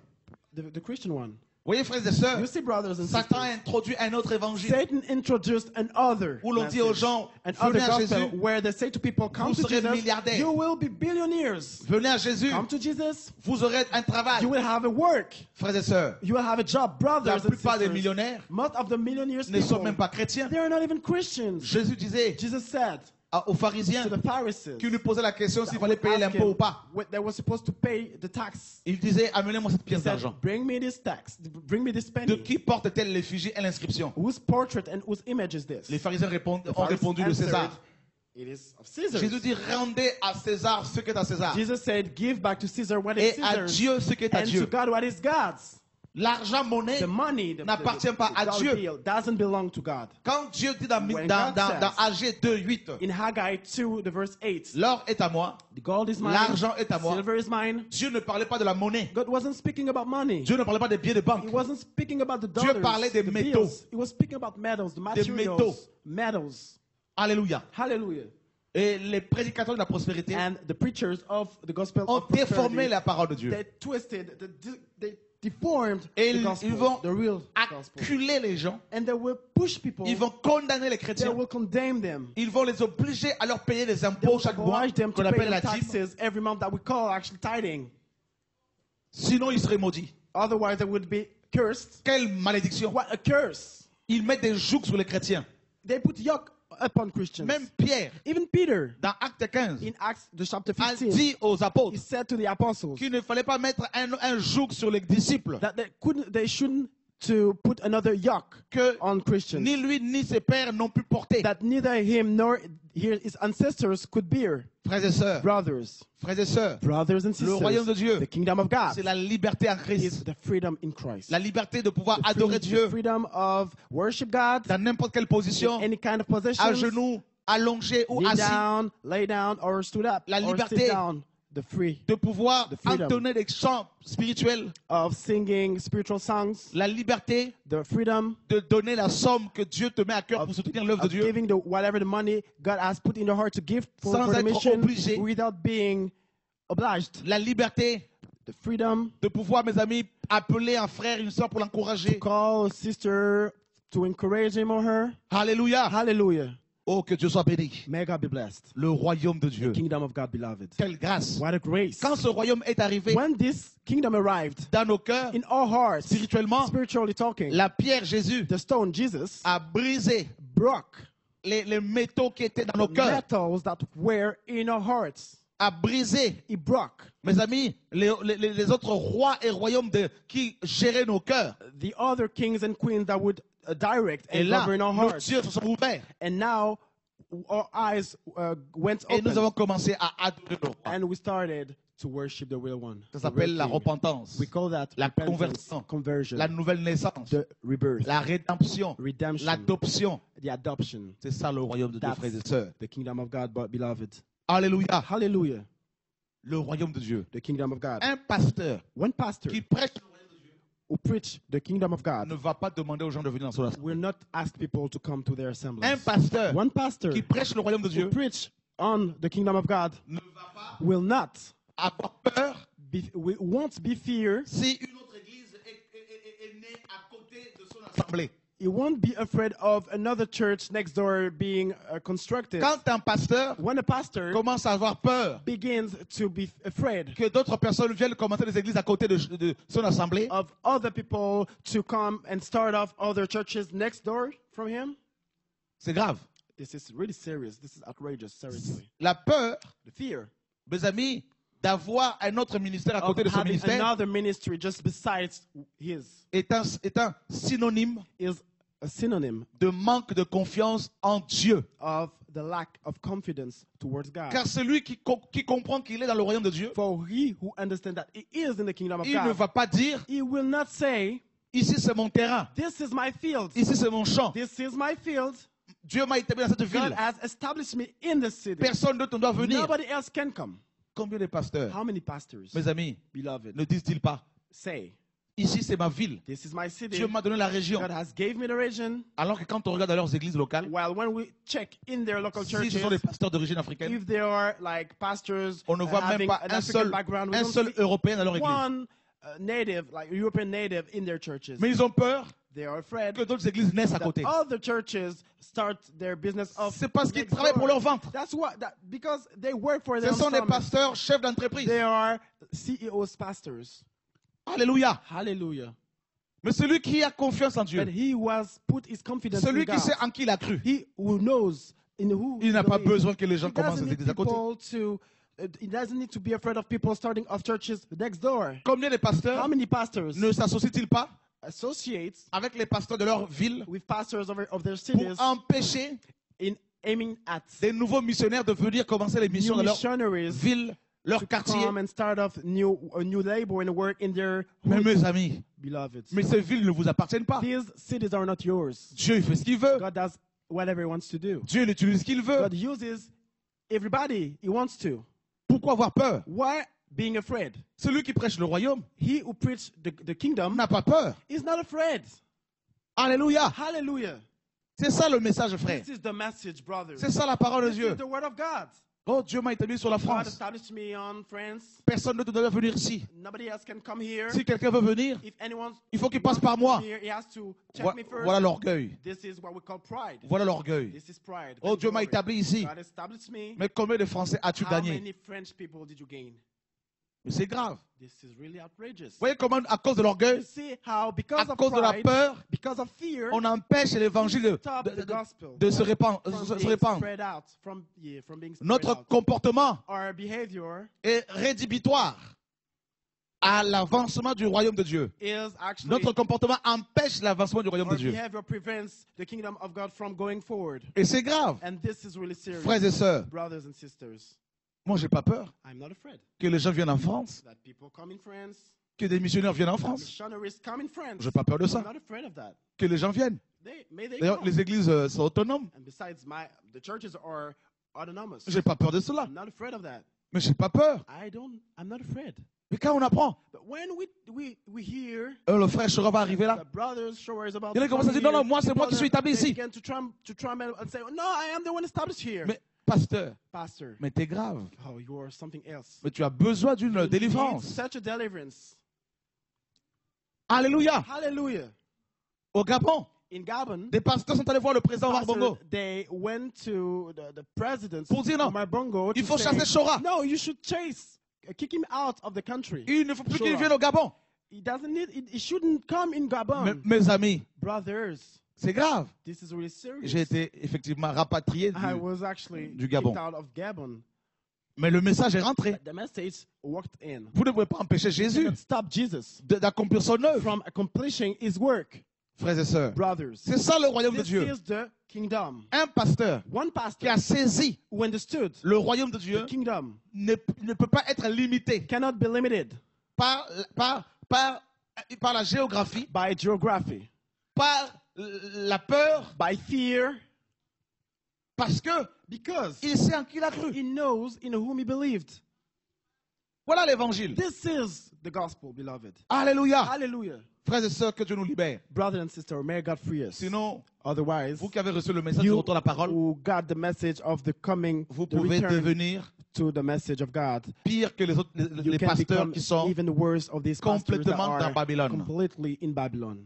the Christian one. Vous voyez, frères et sœurs, You see, brothers and Satan a sisters, introduit un autre évangile Satan introduced another où l'on dit aux message, gens, another venez à gospel, Jésus, where they say to people, come vous to serez Jesus, milliardaires. you will be billionaires. venez à Jésus, Come to Jesus, vous aurez un travail. you will have a work. Frères et sœurs, You will have a job, la brothers and plupart des sisters. millionnaires Most of the millionaires ne sont people, même pas chrétiens. they are not even Christians. Jésus disait, Jesus said, aux pharisiens to the Pharisees. qui lui posaient la question s'il fallait payer Ask l'impôt him ou pas. what they were supposed to pay the tax. Il disait, amenez-moi cette He pièce said, d'argent. bring me this tax, bring me this De penny. qui porte-t-elle l'effigie et l'inscription? Whose portrait and whose image is this? Les pharisiens ont Pharisees répondu de answered, César. it is of Caesar. Jésus dit, rendez à César ce qui est à César. Jesus said, give back to Caesar what is Et à Caesar's, Dieu ce qui est à and to Dieu. God what is God's. L'argent monnaie The money n'appartient pas à dollar Dieu. bill doesn't belong to God. Quand Dieu dit dans When God says, AG 2:8, in Haggai 2, the verse 8, l'or est à moi, the gold is mine, l'argent est à moi. silver is mine. Dieu ne parlait pas de la monnaie. God wasn't speaking about money. Dieu ne parlait pas des billets de banque. He wasn't speaking about the Dieu dollars, parlait des the métaux. bills. He was speaking about metals, the métaux. materials, metals. Alléluia. Hallelujah. Et les prédicateurs de la prospérité And the preachers of the gospel ont of déformé prosperity, la parole de Dieu. they twisted, they deformed Et the ils gospel, vont the real gospel. acculer les gens. And they will push people, Ils vont condamner les they chrétiens. will condemn them. Ils vont les obliger à leur payer les They impôts will chaque mois, oblige them qu'on to pay appelle la them dîme. taxes every month that we call actually tithing. Sinon, ils seraient maudits. Otherwise, they would be cursed. Quelle malédiction. What a curse. Ils mettent des jougs sur les chrétiens. They put yoke upon Christians. Même Pierre, Even Peter, dans Acte 15, in Acts the chapter a 15, dit aux he apôtres said to the apostles qu'il ne fallait pas mettre un joug sur les disciples. that they shouldn't to put another yoke Que on Christians. ni lui ni ses pères n'ont pu porter. That neither him nor his ancestors could bear. Frères et sœurs, Brothers and sisters, royaume de Dieu, the kingdom of God c'est la liberté en is Christ. the freedom in Christ. La liberté de pouvoir The adorer Dieu freedom of worship God dans n'importe quelle position, in any kind of position. à genoux, allongé ou Kneel assis. down, lay down, or stood up, La or liberté sit down. The free de pouvoir The freedom. entonner des chants spirituels. of singing spiritual songs. La liberté The freedom de donner la somme que Dieu te met à cœur pour soutenir l'œuvre de of Dieu. giving whatever the money God has put in your heart to give for Sans the être mission obligé. without being obliged. La liberté The freedom de pouvoir, mes amis, appeler un frère, une soeur pour l'encourager. call a sister to encourage him or her. Alléluia. Hallelujah. Oh, que Dieu soit béni. May God be blessed. Le royaume de Dieu. Kingdom of God, beloved. Quelle grâce. What a grace. Quand ce royaume est arrivé When this kingdom arrived dans nos cœurs, in our hearts, spirituellement, spiritually talking, la pierre Jésus the stone Jesus a brisé broke les métaux qui étaient dans nos the cœurs. metals that were in our hearts. A brisé, It broke. mes amis, les autres rois et royaumes qui géraient nos cœurs. The other kings and queens that would direct Et and là, govern our nos hearts. yeux se sont ouverts. And now our eyes went Et nous open avons commencé à adorer le roi. and we started to worship the real one. Ça the s'appelle real la king. repentance, We call that la repentance, conversion, conversion, la nouvelle naissance, the rebirth, la rédemption, redemption, l'adoption. the adoption. C'est ça le royaume de Dieu, That's frères et sœurs. the kingdom of God, but beloved. Alléluia. Hallelujah. Le royaume de Dieu. The kingdom of God. Un pasteur One pastor qui prêche le royaume de Dieu who preach the kingdom of God ne va pas demander aux gens de venir dans son assemblée. will not ask people to come to their assemblies. Un pasteur One pastor qui prêche le royaume de who Dieu preach on the kingdom of God ne va pas will not avoir peur won't be fear. si une autre église est née à côté de son assemblée. He won't be afraid of another church next door being constructed. Quand un pasteur When a pastor commence à avoir peur begins to be afraid que d'autres personnes viennent commencer des églises à côté de son assemblée, of other people to come and start off other churches next door from him, c'est grave. this is really serious. This is outrageous, seriously. La peur, The fear mes amis, d'avoir un autre ministère à of côté de son having ministère another ministry just besides his est un synonyme is a synonym de manque de confiance en Dieu. of the lack of confidence towards God. Car celui qui comprend qu'il est dans le royaume de Dieu, For he who understands that he is in the kingdom of il ne God, va pas dire, he will not say, ici c'est mon terrain, this is my field. ici c'est mon champ. This is my field. Dieu m'a établi dans cette God ville. has established me in the city. Personne d'autre ne doit venir. Nobody else can come. Combien de pasteurs, How many pastors, mes amis, beloved, ne disent-ils pas, say, ici c'est ma ville, this is my city. Dieu m'a donné la région. God has gave me the region. Alors que quand on regarde dans leurs églises locales, While when we check in their local si churches, ce sont des pasteurs d'origine africaine, if there are like pastors on ne voit même having pas an un African seul, background, we un don't seul see Européen dans leur église. one native, like European native in their churches. Mais ils ont peur They are afraid que d'autres églises naissent à that côté. other churches start their business of C'est parce qu'ils next travaillent door. pour leur ventre. That's what because they work for Ce their sont des stomach. pasteurs, chefs d'entreprise. They are CEOs, pastors. Alléluia. Hallelujah. Mais celui qui a confiance en Dieu, But he was put his confidence celui in qui God. sait en qui il a cru, He who knows in who Il n'a pas believes. besoin que les gens He commencent doesn't des need églises à côté. people to. He doesn't need to be afraid of people starting off churches next door. Combien de How pasteurs many pastors ne s'associent-ils pas associate avec les pasteurs de leur ville with pastors of their pour cities empêcher in aiming at des nouveaux missionnaires de venir commencer les missions new dans leur missionaries ville, leur to quartier? come and start off a new labor and work in their Mais hood, mes amis, beloved? mais ces villes ne vous appartiennent pas. These cities are not yours. Dieu, il fait ce qu'il veut. God does whatever He wants to do. Dieu, il utilise ce qu'il veut. God uses everybody He wants to. Pourquoi avoir peur? Why being afraid? Celui qui prêche le royaume He who preached the kingdom n'a pas peur. is not afraid. Alléluia. Hallelujah. C'est ça le message, frère. This is the message, brothers. C'est ça la parole de This Dieu. is the word of God. Oh, Dieu m'a établi sur la God France. established me on France. Personne ne doit venir ici. Nobody else can come here. Si quelqu'un veut venir, If anyone il faut qu'il passe par moi. here, he has to check me first. Voilà l'orgueil. This is what we call pride. Voilà l'orgueil. This is pride. Oh, Dieu m'a établi ici. God established me. Mais combien de Français as-tu How gagné? many French people did you gain? Mais c'est grave. This is really outrageous. Vous voyez comment, à cause de You l'orgueil, see how, because à of cause de la pride, peur, because of fear, on empêche l'évangile stop the gospel de se répandre. from Se being répandre. spread out, from being spread Notre out. comportement Our behavior est rédhibitoire à l'avancement du royaume de Dieu. is actually, Notre comportement empêche l'avancement du royaume de our Dieu. behavior prevents the kingdom of God from going forward. Et c'est grave. And this is really serious. Frères et sœurs, Brothers and sisters, moi j'ai pas peur I'm not afraid que les gens viennent en France, that people come in France, que des missionnaires viennent en France. missionaries come in France. J'ai pas peur de I'm ça. not afraid of that. Que les gens viennent. May they D'ailleurs, come. les églises sont autonomes. And besides, the churches are autonomous. J'ai pas peur de cela. I'm not afraid of that. Mais j'ai pas peur. I'm not afraid. Mais quand on apprend, But when we hear le frère Chora va arriver là. the brothers show is about Il y en a qui commencent à dire, non, non, moi, c'est moi qui suis établi ici. begin to try and say, no, I am the one established here. Mais pasteur, Pastor, mais t'es grave. oh, you are something else. Mais tu as besoin d'une You need délivrance. such a deliverance. Alléluia. Hallelujah. Au Gabon, In Gabon, des pasteurs sont allés voir le président Omar pastor, Bongo. they went to the president Pour dire non, Omar Bongo il to faut say, chasser Chora. no, you should kick him out of the country. Il ne faut plus qu'il Chora. vienne au Gabon. He doesn't need. He shouldn't come in Gabon. Mes amis, Brothers, c'est grave. this is really serious. J'ai été effectivement rapatrié, I was actually du Gabon. kicked out of Gabon. mais le message est rentré. The message walked in. Vous ne pouvez pas empêcher Jésus Cannot stop Jesus d'accomplir son œuvre, from accomplishing His work. frères et sœurs. Brothers, C'est ça le royaume de this Dieu. is the kingdom. Un pasteur One qui pastor a saisi who understood le royaume de Dieu the kingdom ne peut pas être limité cannot be limited par la géographie, by geography, par la peur, by fear, parce que because il sait en qui il a cru. he knows in whom he believed. Voilà l'évangile. This is the gospel, beloved. Alléluia. Hallelujah. Frères et sœurs, que Dieu nous libère. Brothers and sisters, may God free us. Sinon, Otherwise, vous qui avez reçu le message du you retour à la parole, who got the message of the coming, vous the pouvez return devenir to the message of God, pire que les autres, you les can pasteurs become qui sont. even worse of these pastors that complètement dans are Babylone. completely in Babylon.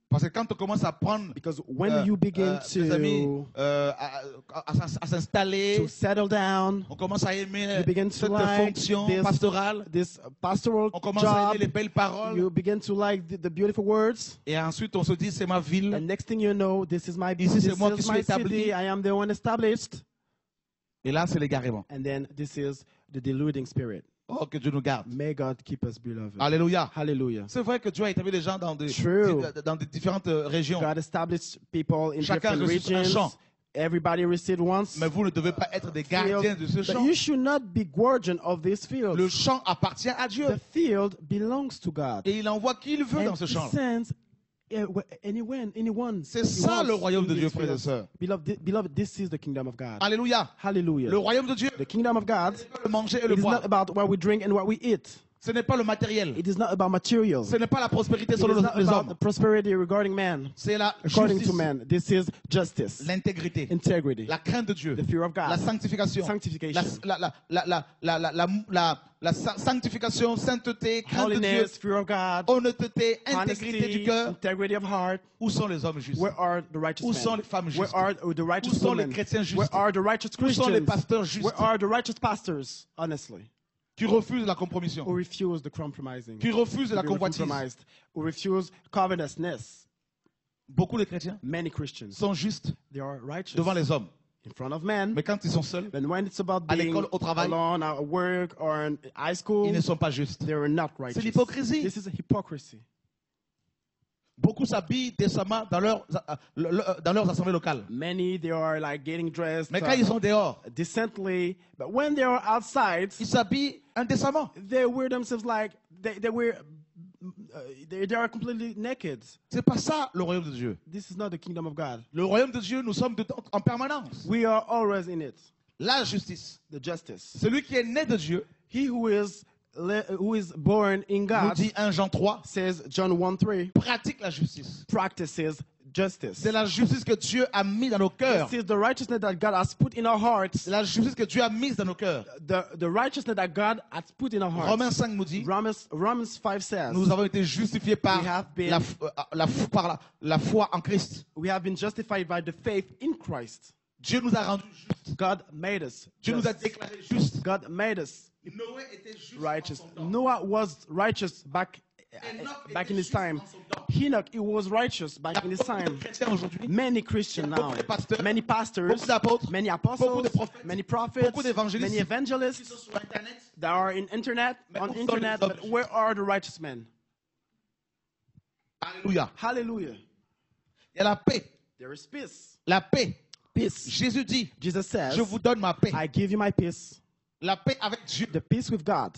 Parce que quand on commence à prendre, Because when you begin mes amis, to à s'installer, settle down, on commence à aimer you begin to cette like fonction pastorale, this pastoral on commence à job, aimer les belles paroles, you begin to like the beautiful words, et ensuite on se dit c'est ma ville, and next thing you know, this is my Ici, c'est moi qui this is suis my établi. city, I am the one established, et là c'est l'égarement. and then this is the deluding spirit. Oh, que Dieu nous garde. May God keep us, beloved. Alléluia. Hallelujah. C'est vrai que Dieu a établi des gens dans des True. différentes régions, God established people in Chacun different reçut un regions. champ. Everybody received once. mais vous ne devez pas être des gardiens de ce But champ. you should not be guardian of this field. Le champ appartient à Dieu, The field belongs to God. et il envoie qui il veut And dans ce He champ. sends anyone. C'est He ça wants le royaume in de Dieu, this frères et field. sœurs. Beloved, this is the kingdom of God. Alléluia. Hallelujah. Le royaume de Dieu, The kingdom of God, le manger et it le is boire. not about what we drink and what we eat. Ce n'est pas le matériel. It is not about material. Ce n'est pas la prospérité It selon is not les about hommes. the prosperity regarding man. C'est la According to justice, man, this is justice, l'intégrité, integrity, la crainte de Dieu, the fear of God, la sanctification, sanctification, la sanctification, sainteté, crainte de Dieu, holiness, fear of God, honnêteté, intégrité du honesty, cœur. integrity of heart. Où sont les hommes justes? Where are the righteous Où sont men? les femmes Where justes? are the righteous Où sont les women? chrétiens justes? Where are the righteous Où sont les Christians? pasteurs justes Where are the righteous pastors, honestly, qui refusent la compromission, who refuse the compromising, qui refusent to la be convoitise? compromised, who refuse covetousness? Beaucoup de chrétiens Many Christians, sont justes they are righteous devant les hommes, in front of men. Mais quand ils sont seuls, But when it's about à being l'école, au travail, alone at work or in high ils school, ne sont pas justes. they are not righteous. C'est l'hypocrisie. This is a hypocrisy. Beaucoup s'habillent décemment dans leurs assemblées locales. Many, they are like getting dressed Mais quand ils sont dehors, decently, but when they are outside, ils s'habillent indécemment. they wear themselves like they are completely naked. C'est pas ça le royaume de Dieu. This is not the kingdom of God. Le royaume de Dieu, nous sommes dedans en permanence. We are always in it. La justice. The justice. Celui qui est né de Dieu, He who is born in nous God, dit 1 Jean 3, says John 1:3, pratique la justice. practices justice. C'est la justice que Dieu a mis dans nos cœurs. This is the righteousness that God has put in our hearts. C'est la justice que Dieu a mise dans nos cœurs. The righteousness that God has put in our hearts. Romains 5 nous dit, Romans 5 says, nous avons été justifiés par We have been- la foi en Christ. we have been justified by the faith in Christ. Dieu nous a rendus justes. God made us. Dieu nous a just. déclarés justes. God made us Noé était juste righteous. en son temps. Noah was righteous back Enoch in était his time. juste en son temps. Enoch, he was righteous back in his Beaucoup de time. chrétiens aujourd'hui, Many Christians now, beaucoup de pasteurs, many pastors, beaucoup d'apôtres, many beaucoup apostles, de prophètes, many prophets, beaucoup d'évangélistes, many qui evangelists sont sur Internet, that are in internet, Mais on où sont internet, les hommes but where are the righteous men? alléluia. Hallelujah. Il y a la paix. There is peace. La paix. Peace. Jésus dit, Jesus says, je vous donne ma paix. I give you my peace. La paix avec Dieu. The peace with God.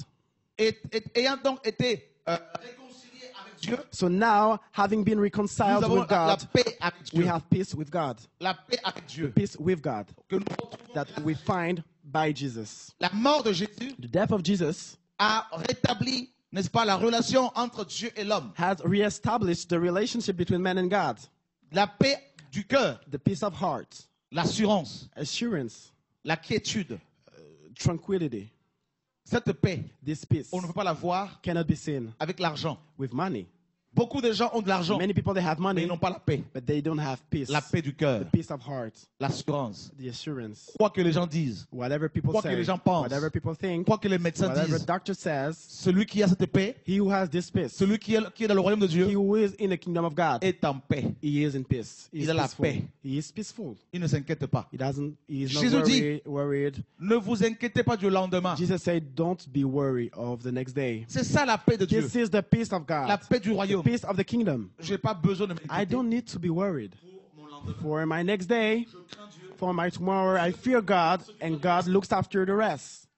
Ayant donc été réconcilié avec Dieu, So now, having been nous reconciled avons with la God, paix avec we Dieu. have peace with God. La paix avec Dieu. Peace with God Que nous retrouvons. that we find by Jesus. La mort de Jésus The death of Jesus a rétabli, n'est-ce pas, la relation entre Dieu et l'homme. has reestablished the relationship between man and God. La paix du cœur, The peace of heart, l'assurance, assurance, la quiétude. tranquility. Cette paix, This peace on ne peut pas la voir cannot be seen avec l'argent. with money. Beaucoup de gens ont de l'argent, Many people, they have mais money, ils n'ont pas la paix. but they don't have peace. La paix du cœur, The peace of heart, l'assurance. the assurance. Quoi que les gens disent, Whatever people Quoi que say, les gens pensent. whatever people think, quoi que les médecins whatever disent, doctor says, celui qui a cette paix, he who has this peace, celui qui est dans le royaume de he Dieu, who is in the kingdom of God, est en paix. he is in peace. He is Il a la peaceful. paix. He is peaceful. Il ne s'inquiète pas. He is not Jésus dit, worried. ne vous inquiétez pas du lendemain. Jesus said, don't be worried of the next day. C'est ça la paix de Dieu. This is the peace of La God, paix du the royaume. peace of the kingdom. Je n'ai pas besoin de I m'inquiéter. don't need to be worried. Pour mon lendemain. For my next day, Je crains Dieu. for my tomorrow, I fear God, and God looks after the rest.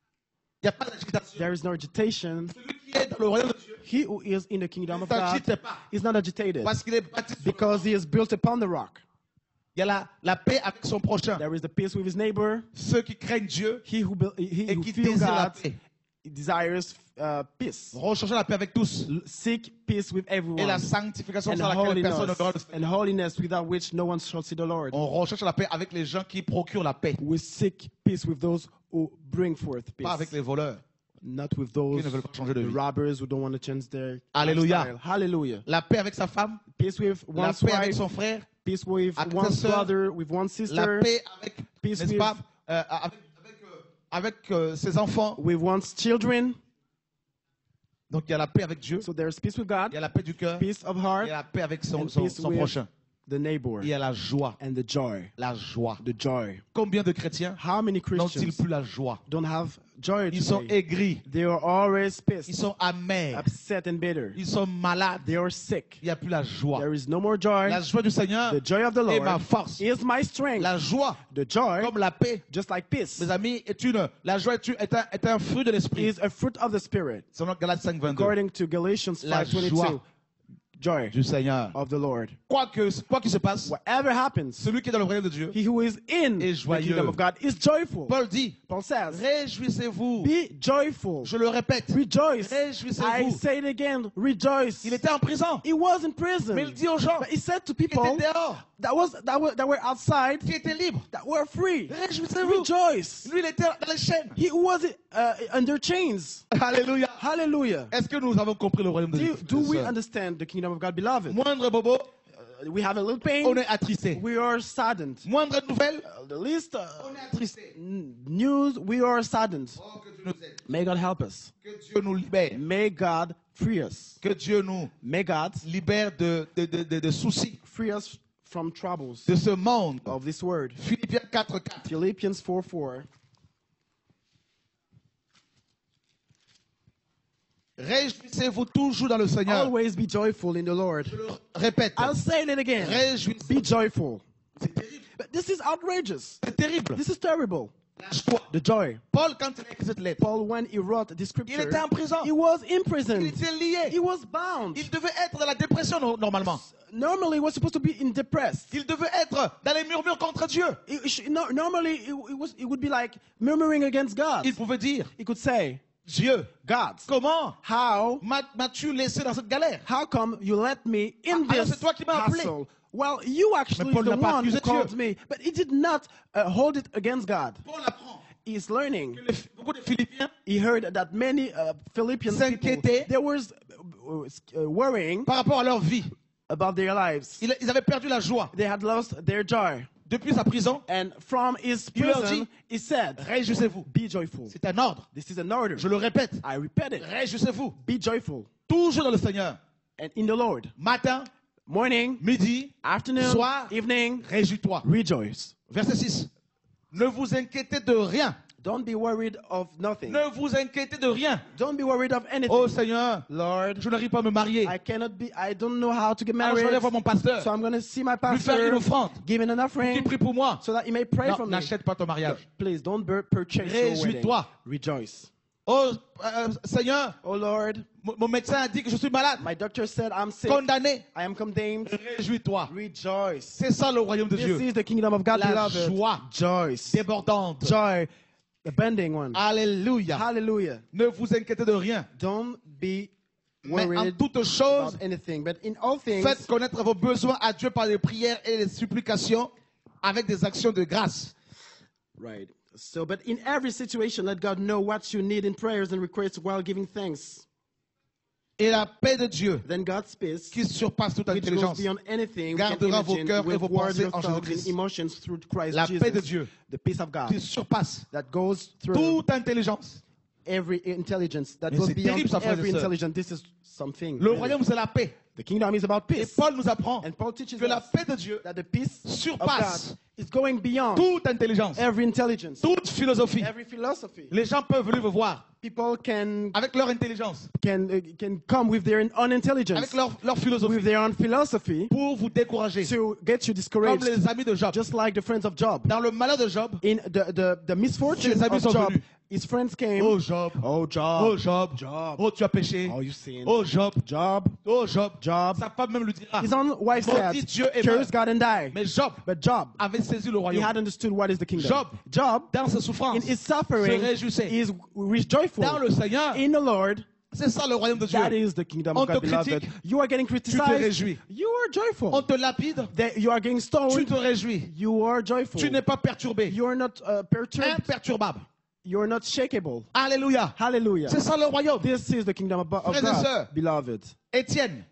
Il n'y a pas d'agitation. There is no agitation. Celui qui est dans le royaume de Dieu, He who is in the kingdom of ne God s'agite pas. is not agitated Parce qu'il est bâti sur le because he is built upon the rock. Il y a la paix avec son prochain. There is the peace with his neighbor. Ceux qui craignent Dieu He who et qui fears désirent la God paix. desires peace. Recherchez la paix avec tous. Seek peace with Et everyone. la sanctification And sans laquelle personne ne verra le Seigneur. and holiness without which no one shall see the Lord. On recherche la paix avec les gens qui procurent la paix. We seek peace with those who bring forth peace. Pas avec les voleurs Not with qui those ne veulent pas changer de the vie. robbers who don't want to change their Alléluia. lifestyle. Hallelujah. La paix avec sa femme. Peace with La one's paix avec wife. son frère. Peace with avec one's sa sœur. brother, with one's La sister. paix avec, Peace n'est-ce with- pas, avec ses enfants. With one's children. Donc il y a la paix avec Dieu. So there's peace with Il God, y a la paix du cœur. peace of Il heart, y a la paix avec son and peace with prochain. the neighbor, Il y a la joie. and the joy. La joie. The joy. Combien de chrétiens How many n'ont-ils Christians plus la joie? don't have joy Ils sont today? aigris. They are always Ils pissed, sont amers. upset, and bitter. Ils sont malades. They are sick. Il n'y a plus la joie. There is no more joy. La joie du Seigneur The joy of the est ma Lord force. is my strength. La joie, The joy, comme la paix, just like peace, mes amis, la joie est un fruit de l'esprit. is a fruit of the Spirit. Selon Galates 5, 22. According to Galatians La 5:22, joie joy du Seigneur. of the Lord. Quoi qu'il se passe, Whatever happens, celui qui est dans le royaume de Dieu, he who is in est the joyeux. kingdom of God is joyful. Paul dit, Paul says, réjouissez-vous. be joyful. Je le répète, Rejoice. I réjouissez-vous. say it again. Rejoice. Il était en prison, He was in prison. mais il dit aux gens But he said to qui people étaient dehors, that were outside, qui étaient libres, that were free, réjouissez-vous. rejoice. Lui, il était dans les chaînes. He was under chains. Alléluia. Hallelujah. Est-ce que nous avons compris le royaume de Dieu? Do we understand the kingdom of God, beloved? Moindre bobo, We have a little on pain. est attristé. We are saddened. Moindre nouvelle, The least on est attristé. news, we are saddened. Oh, que Dieu nous aide. May God help us. Que Dieu nous libère. May God free us. Que Dieu nous May God libère de soucis. free us from troubles de ce monde. of this world. Philippiens 4:4. Philippians 4:4. Réjouissez-vous toujours dans le Seigneur. Always be joyful in the Lord. Je le répète. I'll say it again. Réjouissez-vous. Be joyful. C'est terrible. But this is outrageous. C'est terrible. This is terrible. La joie. The joy. Paul, quand il a écrit cette lettre, Paul, when he wrote the il scripture, était en prison. he was Il imprisoned. était lié. He was bound. Il devait être dans la dépression normalement. Normally, he was supposed to be in depressed. Il devait être dans les murmures contre Dieu. Normally, it would be like murmuring against God. Il pouvait dire, He could say, Dieu, God, comment how m'as-tu laissé dans cette galère? come you let me in Alors this c'est toi qui m'as appelé. hassle? Well, you actually Mais Paul the n'a pas one who accusé called Dieu. me, but he did not hold it against God. Paul apprend He's learning. que beaucoup de Philippiens He heard that many Philippians people, s'inquiétaient they were worrying par rapport à leur vie. about their lives. Ils avaient perdu la joie. They had lost their joy. Depuis sa prison, And from his Il leur prison, dit, he said, réjouissez-vous. be joyful. C'est un ordre. This is an order. Je le répète. I repeat it. Réjouissez-vous. Be joyful. Toujours dans le Seigneur. And in the Lord. Matin, Morning, midi, afternoon, soir, evening, réjouis-toi. rejoice. Verset 6. Ne vous inquiétez de rien. Don't be worried of nothing. Ne vous inquiétez de rien. Don't be worried of anything. Oh Seigneur, Lord, je n'arrive pas à me marier. I don't know how to get Alors je vais married. aller voir mon pasteur. So I'm going to see my Lui faire une pastor, offrande. give him an Qui offering, prie pour moi. so that he may pray Non, for me. n'achète pas ton mariage. Please don't purchase your wedding. Réjouis-toi. Rejoice. Oh Seigneur, Oh Lord, mon médecin a dit que je suis malade. my doctor said I'm sick. Condamné. I am condemned. Réjouis-toi. Rejoice. C'est ça le royaume de This Dieu. is the kingdom of God, La beloved. joie Joyce. débordante. Joy. The bending one. Alléluia. Hallelujah. Ne vous inquiétez de rien. Don't be Mais en worried toutes choses, about anything. But in all things, faites connaître vos besoins à Dieu par les prières et les supplications avec des actions de grâce. right. So, but in every situation, let God know what you need in prayers and requests while giving thanks. Et la paix de Dieu, Then God's peace, qui surpasse toute which goes intelligence, beyond anything, we can gardera vos imagine, cœurs et will vos guard pensées your en thoughts Jésus-Christ. and emotions through Christ La Jesus. paix de Dieu, The peace of God qui surpasse that goes through toute intelligence. every intelligence, that Mais goes c'est beyond terrible, ça, frères et every sœurs. intelligence. This is something. Le really. royaume, c'est la paix. The kingdom is about Et peace. Paul nous apprend And Paul teaches que la us paix de Dieu that the peace of surpasse God is going beyond toute intelligence, every intelligence, toute philosophie. every philosophy. Les gens peuvent venir vous voir People can avec leur intelligence, come with their own intelligence, avec leur philosophie, with their own philosophy, pour vous décourager. to get you Comme discouraged, les amis de Job. just like the friends of Job. Dans le malheur de Job, In the misfortune Ses amis of sont Job, venus. his friends came. oh Job, Oh Job, oh Job, Job, oh tu as péché, oh you sinned. oh Job, Job, oh Job. Job. Sa femme même lui dira, His own wife said, maudit Dieu et curse meurt. God and die. Mais Job But Job, avait saisi le he royaume. had understood what is the kingdom. Job, Job, dans ses souffrances, in his se suffering, réjouissait. is joyful. Dans le Seigneur, In the Lord, c'est ça le royaume de Dieu. that is the kingdom On of God, te beloved. critique, You are getting tu te criticized. réjouis. You are joyful. On te lapide, You are getting tu stoned. te réjouis. You are joyful. Tu n'es pas perturbé, You are not perturbed. imperturbable. You are not shakeable. Alléluia. Hallelujah. C'est ça le royaume. This is the kingdom of Frères et God, sœurs. beloved. Étienne,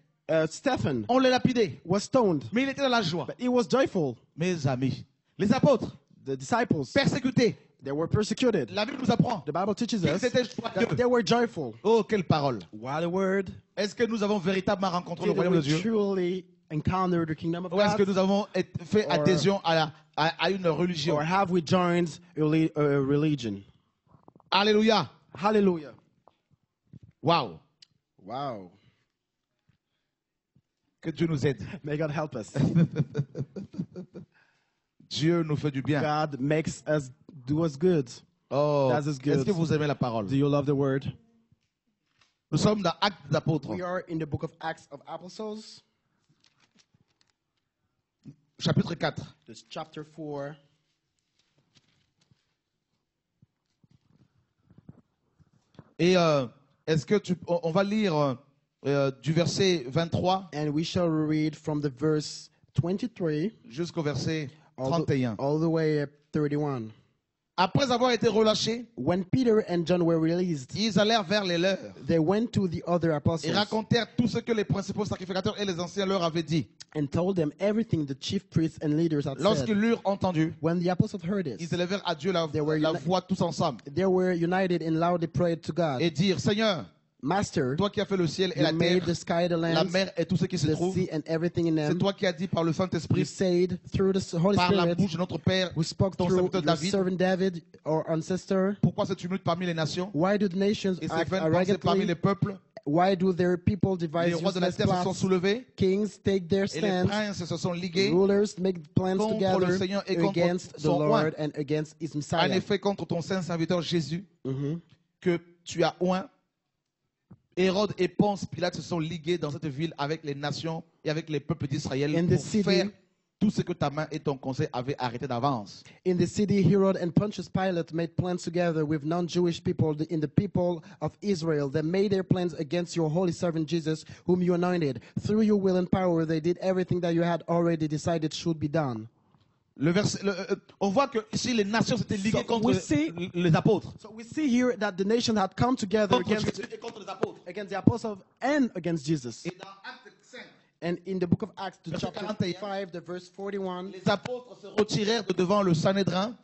Stephen on l'a lapidé, was stoned, mais il était dans la joie. but he was joyful. Mes amis, les apôtres, The disciples, persécutés, they were persecuted. la Bible nous apprend The Bible teaches qu'ils us étaient joyeux. that they were joyful. Oh, quelle parole. What a word. Est-ce que nous avons véritablement rencontré le Did royaume de we Dieu? truly encounter the kingdom of Ou est-ce que God? nous avons fait Or- adhésion à une religion? Or have we joined a religion? Alléluia. Hallelujah. Waouh. Wow. Que Dieu nous aide. May God help us. Dieu nous fait du bien. God makes us do us good. Oh, That is good. est-ce que vous aimez la parole? Do you love the word? Nous sommes dans Actes des Apôtres, We are in the book of Acts of Apostles, chapitre 4. this chapter 4. Et est-ce que on va lire du verset 23 And we shall read from the verse 23 jusqu'au verset all 31. all the way up 31. Après avoir été relâchés, When Peter and John were released, ils allèrent vers les leurs they went to the other et apostles racontèrent tout ce que les principaux sacrificateurs et les anciens leur avaient dit. and told them everything the chief priests and leaders had Lorsqu'ils said. l'eurent entendu, When the apostles heard ils this, élevèrent à Dieu la were la uni- voix tous ensemble they were united and loudly prayed to God et dirent, Seigneur, Master, toi qui as fait le ciel et you la made terre, the sky, the la lands, mer et tout ce qui se the trouve. sea, and everything in C'est them. toi qui as dit par le You Saint-Esprit, said through the Holy par la Spirit, bouche de notre Père, who spoke ton through serviteur your David, servant David, our ancestor. pourquoi se tumulte parmi les nations Why do the nations et se act viennent penser parmi les arrogantly? peuples? Why do their people Les devise rois de la useless terre se sont plots? soulevés Kings take their et les stand. princes se sont ligués. Rulers make plans contre together le Seigneur et contre against the son Lord roi. and against his En Messiah. effet, contre ton saint serviteur Jésus, Mhm. que tu as oint, Hérode et Ponce Pilate se sont ligués dans cette ville avec les nations et avec les peuples d'Israël In the pour city- faire tout ce que ta main et ton conseil avaient arrêté d'avance. In the city, Herod and Pontius Pilate made plans together with non-Jewish people in the people of Israel. They made their plans against your holy servant Jesus, whom you anointed. Through your will and power, they did everything that you had already decided should be done. On voit que ici les nations s'étaient liguées So contre we see- les apôtres. So we see here that the nation had come together Contre against Jésus et contre les apôtres. the apostles and against Jesus. Et dans Acte 5, And in the book of Acts, the Verset chapter 41. 5, the verse 41, les apôtres se retirèrent de devant le Sanhédrin,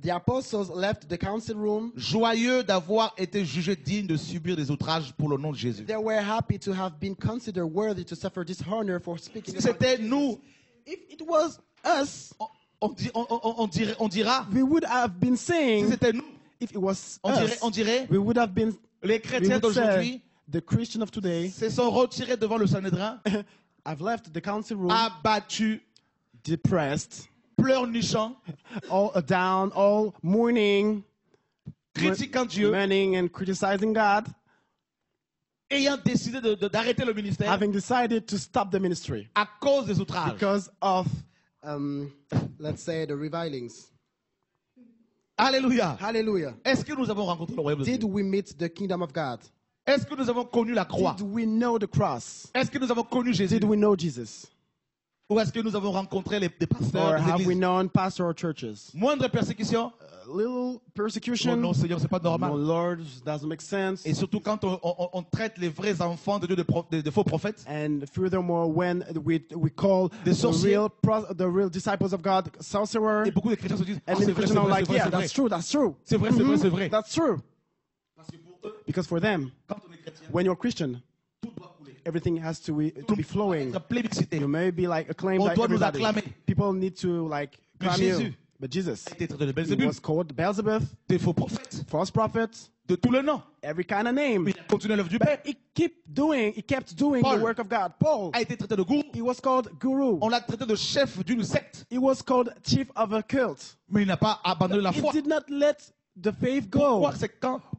the apostles left the council room. joyeux d'avoir été jugés dignes de subir des outrages pour le nom de Jésus. They were happy to have been considered worthy to suffer dishonor for speaking. Si about c'était Jesus. nous, If it was us, on dira, we would have been si saying, c'était nous, if it was on us, dirait, we would have been, les we chrétiens would say, d'aujourd'hui the Christian of today, se sont retirés devant le Sanhédrin, I've left the council room abattus, depressed, pleurnichant, all down, all mourning, critiquant Dieu, mourning and criticizing God, ayant décidé d'arrêter le ministère having decided to stop the ministry à cause des outrages. because of, let's say, the revilings. Alléluia. Hallelujah. Est-ce que nous avons rencontré le royaume de Did Dieu? we meet the kingdom of God? Est-ce que nous avons connu la croix? Did we know the cross? Est-ce que nous avons connu Jésus? Did we know Jesus? Ou est-ce que nous avons rencontré des pasteurs Or des have we églises? known pastoral churches? Moindre persécution? A little Oh persecution? non, Seigneur, c'est pas No, normal. Lord, doesn't make sense. Et surtout quand on traite les vrais enfants de Dieu de faux prophètes. And furthermore, when we call Des sorciers. the real disciples of God sorcerer, Et beaucoup de chrétiens se disent, ah, and c'est many vrai, Christians c'est are vrai, like, c'est vrai, yeah, c'est vrai. that's true, that's true. C'est vrai, c'est vrai, c'est vrai. That's true. Parce que pour eux, Because for them, quand on est chrétien, when you're Christian, tout doit couler. everything has to be flowing. Être plébiscité. You may be like acclaimed On by doit nous everybody. acclamer. People need to like Mais clam Jésus you. But Jesus, a été traité de he Belzébul, was called Beelzebub, des faux prophètes, false prophet, de tout le nom. every kind of name. Mais il a continué l'œuvre du But Père. he kept doing Paul the work of God. Paul, A été traité de gourou. he was called guru. On l'a traité de chef d'une secte. He was called chief of a cult. Mais il n'a pas abandonné la He foi. did not let the faith go.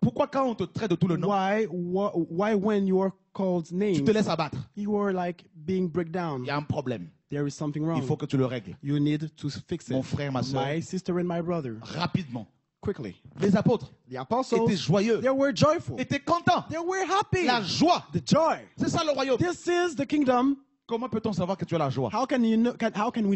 Pourquoi quand on te traite de tout le nom, Why when you are called tu names, te laisses abattre? you are like being break down? Il y a un problème. There is something Il wrong. faut que tu le règles. You need to fix it. Mon frère, ma soeur, My sister and my brother, rapidement. quickly. Les apôtres The étaient apostles, joyeux, they were joyful. étaient contents. They were happy. La joie, The joy. c'est ça le royaume. This is the kingdom. Comment peut-on savoir que tu as la joie? How can we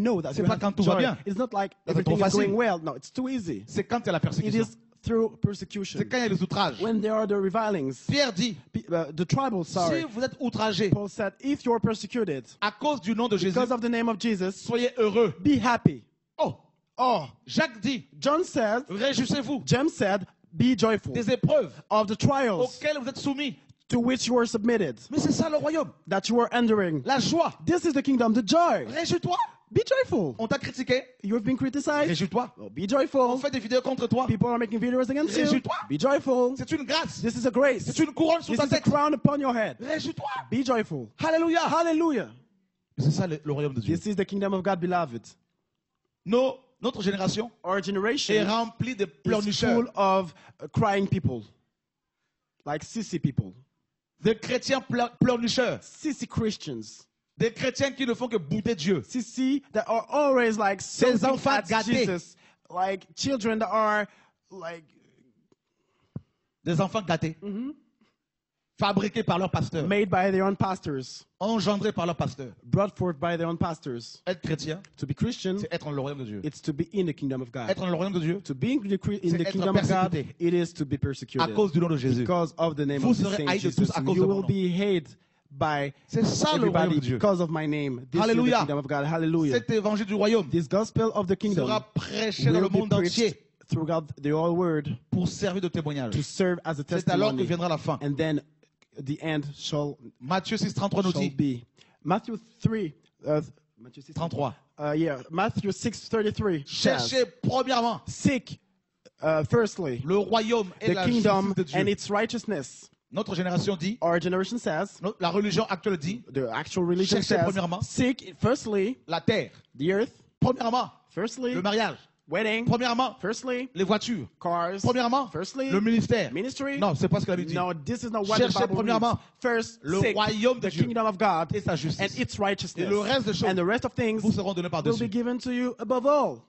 know that C'est you pas have quand tout va joy? bien. It's not like Ça, c'est everything trop is going facile. well. No, it's too easy. C'est quand il y a la It persécution. is through persecution. C'est quand il y a les outrages. When there are the revilings, Pierre dit, the trouble, si sorry. vous êtes outragés Paul said, if you're persecuted à cause du nom de Jésus, because of the name of Jesus, soyez heureux. be happy. Oh, Oh, Jacques dit, John said, réjouissez-vous James said, be joyful des épreuves of the trials auxquelles vous êtes soumis. to which you are submitted, Mais c'est ça le royaume. that you are enduring. La joie. This is the kingdom, the joy. Réjouis-toi. Be joyful. On t'a critiqué. You have been criticized. Réjouis-toi. Oh, be On joyful. fait des vidéos contre toi. People are making videos against you. Réjouis-toi. Be joyful. C'est une grâce. This is a grace. C'est une couronne sur This ta is a tête. crown upon your head. Réjouis-toi. Be joyful. Alléluia. Hallelujah. C'est ça le royaume de Dieu. This is the kingdom of God, beloved. Notre génération Our est generation remplie de is pleurnicheurs, full of crying people, like sissy people, de chrétiens pleurnicheurs, sissy Christians, des chrétiens qui ne font que bouder Dieu. sissy that are always like Ces soaking enfants at gâtés. Jesus, like children that are like Des enfants gâtés, fabriqués par leur pasteur, made by their own pastors, engendrés par leur pasteur. brought forth by their own pastors. Être chrétien, To be Christian, c'est être dans le royaume de Dieu. it's to be in the kingdom of God. Être dans le royaume de Dieu, To be in the C'est être kingdom of God, persécuté. it is to be à persecuted cause du nom de Jésus. because of the name Vous of the serez Saint haïs de Jesus. tous à cause You de mon will nom. be hated by C'est ça le royaume everybody de Dieu. because of my name. This is the Hallelujah. kingdom of God. Hallelujah. Cet évangile du royaume This gospel of the kingdom sera prêché dans will le be monde entier preached throughout the whole world pour servir de témoignage. to serve as a C'est alors que testimony. viendra la fin. And then the end shall Matthieu 6, 33 nous dit. be. Matthew 3. Matthew 6, 33. Matthew 6:33 says, Cherchez premièrement seek firstly le royaume et the la kingdom justice de and Dieu. its righteousness. Notre génération dit, Our generation says, la religion actuelle dit, the actual religion Cherchez says, premièrement seek firstly la terre. the earth, Premièrement, firstly le mariage. wedding, Premièrement, firstly les voitures. cars, Premièrement, firstly le ministère. ministry. Non, c'est pas ce que la Bible dit. No, this is not what Cherchez the Bible premièrement reads. First, le seek royaume de the Dieu kingdom of God et sa and justice. its righteousness, Et le reste des choses and the rest of things vous seront donnés will be par-dessus. given to you above all.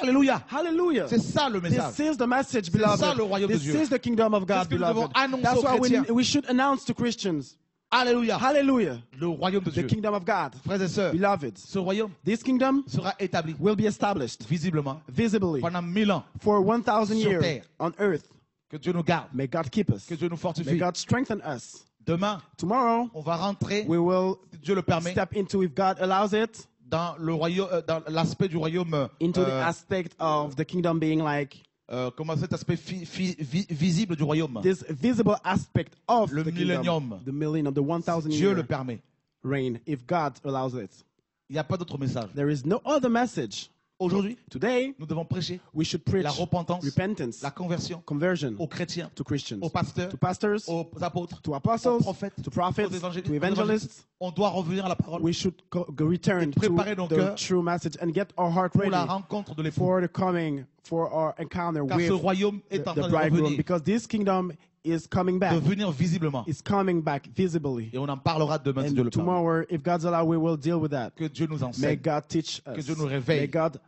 Alléluia. Hallelujah. C'est ça le message. This is the message, ça, beloved. le royaume de This Dieu. is the kingdom of C'est God, ce que nous devons beloved. annoncer That's aux why chrétiens. we should announce to Christians. Alléluia. Hallelujah. Le royaume de The Dieu. kingdom of God. Frères et sœurs, Beloved, ce royaume this kingdom sera établi will be established visiblement visibly pendant 1000 ans. for 1,000 Sur years terre. on earth. Que Dieu nous garde. May God keep us. Que Dieu nous May fortifie. God strengthen us. Demain, Tomorrow, on va rentrer, we will si Dieu le permet, step into, if God allows it, dans le royaume, dans l'aspect du royaume, into the aspect of the kingdom being like comment cet aspect visible du royaume. this visible aspect of Le the millennium. kingdom, the millennium, the 1,000 Dieu le year permet. reign, if God allows it. Il n'y a pas d'autre message. There is no other message. Aujourd'hui, Today, nous devons prêcher we should preach la repentance, repentance, la conversion conversion aux chrétiens, to Christians, aux pasteurs, to pastors, aux apôtres, to aux apostles, prophètes, to aux prophets, évangélistes. to evangelists. On doit revenir à la parole We should return Et préparer nos to cœurs the true message and get our heart pour ready la rencontre de l'époux. for the coming, for our encounter Car ce with royaume est the en train de bridegroom, revenir, because this kingdom is coming de back. venir visiblement. It's coming back visibly. Et on en parlera demain si Dieu le And permet. tomorrow, if God's allowed, we will deal with that. Que Dieu nous May enseigne. God teach us. Que Dieu nous réveille. May God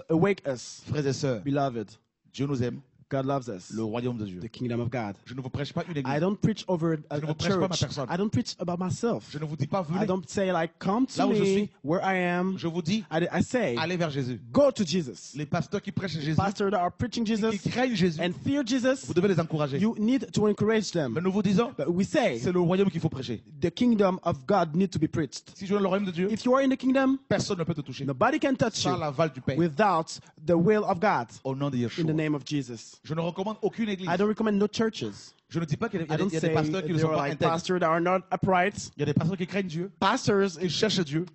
awake us, Frères et sœurs, beloved. Dieu nous aime. God loves us. Le royaume de Dieu. The kingdom of God. Je ne vous prêche pas une I église. don't preach over a Je ne vous prêche pas ma church. personne. I don't preach about myself. Je ne vous dis pas I venez. don't say like, come to Là où je me suis. where I am. Je vous dis I say, allez vers Jésus. go to Jesus. Les pasteurs qui prêchent Jésus, Pastors that are preaching qui Jesus craignent Jésus, and fear Jesus, vous devez les encourager. you need to encourage them. Mais nous vous disons, But we say, c'est le royaume qu'il faut prêcher. the kingdom of God needs to be preached. Si tu es dans le royaume de Dieu, If you are in the kingdom, personne ne peut te toucher. nobody can touch Sans you l'aval du Père. without the will of God. Au nom de In Yeshua. the name of Jesus. Je ne recommande aucune église. I don't recommend no churches. Je ne dis pas qu'il y I a don't des say pasteurs qui ne there sont are pas like intègres. pastors that are not upright. Il y a des pasteurs qui craignent Dieu, Pastors, qui cherchent Dieu.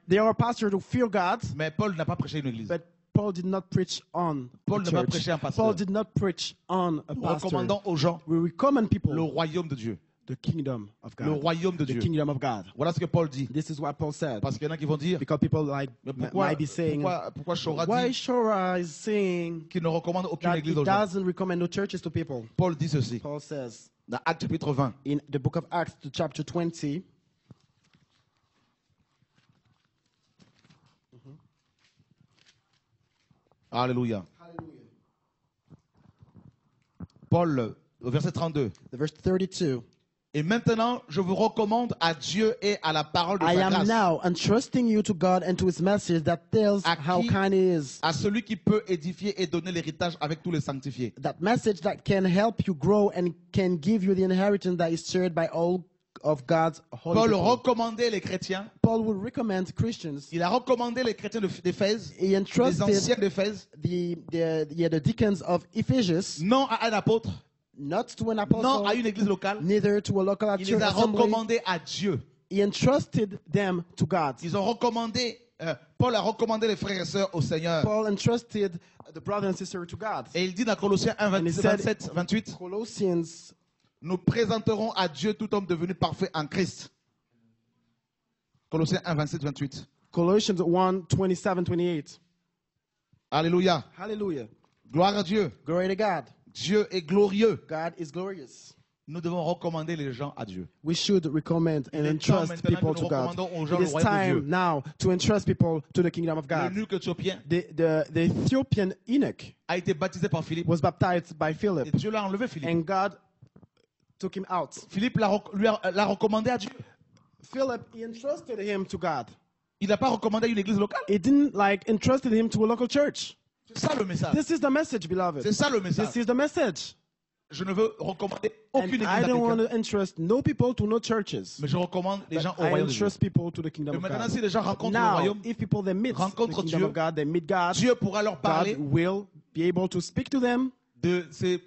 there are pastors who fear God, Mais Paul n'a pas prêché une église. but Paul did not preach on Paul a n'a pas church. prêché un pasteur. Paul did not preach on a Nous pastor. recommandons aux gens We recommend people le royaume de Dieu. the kingdom of Le God. royaume de The Dieu. kingdom of God. Voilà ce que Paul dit. This is what Paul said. Parce qu'il y en a qui vont dire, Because people like mais pourquoi, might be saying, pourquoi Shora why dit Shora is saying qu'il ne recommande aucune that église he aux gens? doesn't recommend no churches to people. Paul dit ceci, Paul says dans Actes chapitre 20, in the book of Acts, chapter 20, Alléluia. Paul, au verset 32, the verse 32. et maintenant je vous recommande à Dieu et à la parole de I sa am grâce, now entrusting you to God and to his message that tells À how qui? kind he is. à celui qui peut édifier et donner l'héritage avec tous les sanctifiés. That message that can help you grow and can give you the inheritance that is shared by all of God's holy Paul people. recommandait les chrétiens, Paul would recommend Christians. il a recommandé les chrétiens d'Éphèse, He les entrusted anciens d'Éphèse, the deacons of Ephesus, non à un apôtre, not to an non apostle, à une église locale, neither to a local il church les a assembly. recommandés à Dieu. He entrusted them to God. Ils ont recommandé, Paul a recommandé les frères et sœurs au Seigneur. Paul entrusted the brother and sister to God. Et il dit dans Colossiens 1, And he said- 27, 28, Colossians, nous présenterons à Dieu tout homme devenu parfait en Christ. Colossiens 1, 27, 28. Colossians 1, 27, 28. Alléluia. Hallelujah. Gloire à Dieu. Glory to God. Dieu est glorieux. God is glorious. Nous devons recommander les gens à Dieu. We should recommend Il and est temps entrust maintenant people que to nous God. recommandons aux gens It le is royaume de time Dieu. now to entrust people to the kingdom of God. L'eunuque éthiopien The Ethiopian eunuch a été baptisé par Philippe. was baptized by Et Philip, Dieu l'a enlevé, Philippe. and God took him out. Philippe l'a recommandé à Dieu. Philip, he entrusted him to God. Il n'a pas recommandé à une église locale. He didn't like entrusted him to a local church. C'est ça le message. This is the message, beloved. C'est ça le This message. is the message. Je ne veux recommander And aucune église I à don't want quelqu'un. to entrust no people to no churches. Mais je recommande les But gens au I royaume de Dieu. entrust people to the kingdom Et of maintenant, God. si les gens rencontrent le Now, royaume, if people they meet the rencontrent kingdom Dieu, of God, they meet God, Dieu pourra leur God parler will be able to speak to them de ces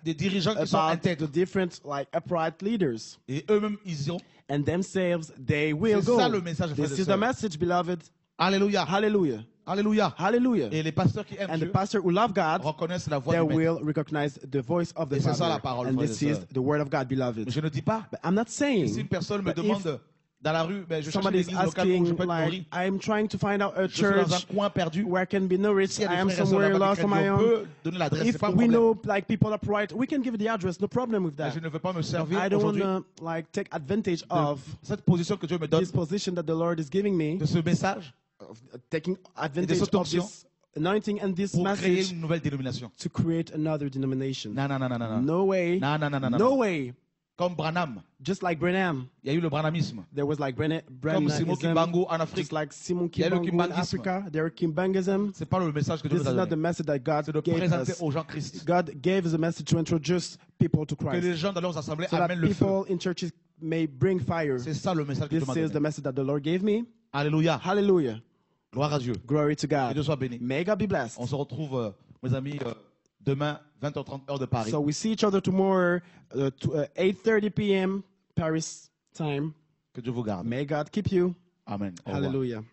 des dirigeants qui sont about intègres. the different like upright leaders, Et eux-mêmes, ils iront. and themselves they will C'est ça le go. message, frères This et is the sœurs. message, beloved. Alléluia. Hallelujah. Alléluia. Hallelujah. Et les pasteurs qui aiment And the Dieu pastor who love God, reconnaissent la voix they du Maître. will recognize the voice of the Et c'est ça la Father. parole, And frères this et is sœurs. the word of God, beloved. Je ne dis pas, But I'm not saying, si une personne me but if demande dans la rue, mais je cherche une somebody is église locale où je asking, peux être nourri. like, I'm trying to find out a Je suis dans un church coin perdu. where I can be nourished. S'il y a I des am frères et sœurs somewhere là-bas lost qui on my craignent Dieu, own. on peut donner l'adresse, c'est If pas un we problème. know like people upright, we can give the address. No problem with Mais that. je ne veux pas me servir I don't want aujourd'hui to like take advantage de of cette position que Dieu me donne, this position that the Lord is giving me, de ce message, of taking advantage cette of option this anointing and this pour créer message une nouvelle dénomination. to create another denomination. Non, non, non, non, non. non. No way. Non, non, non, non, non. No way. Comme Branham, Just like Branham, il y a eu le Branhamisme. there was like Comme Simon Branhamism. Kimbangu en Afrique. Just like Simon Il y a le Kimbangu in Kimbangisme. Africa, there are Kimbangism. C'est pas le message que Dieu This nous a is not the donné. message that God C'est de gave présenter us. aux gens Christ. God gave us a message to introduce people to Que Christ, les gens dans leurs assemblées so that amènent le feu. people in churches may bring fire. C'est ça le message que Dieu This m'a is the donné. message that the Lord gave me. Alléluia. Hallelujah. Gloire à Dieu. Glory to Que Dieu God. soit béni. May God be blessed. On se retrouve, mes amis, demain, 20h30 heure de Paris. So we see each other tomorrow, 8:30 p.m. Paris time. Que Dieu vous garde. May God keep you. Amen. Au revoir. Hallelujah.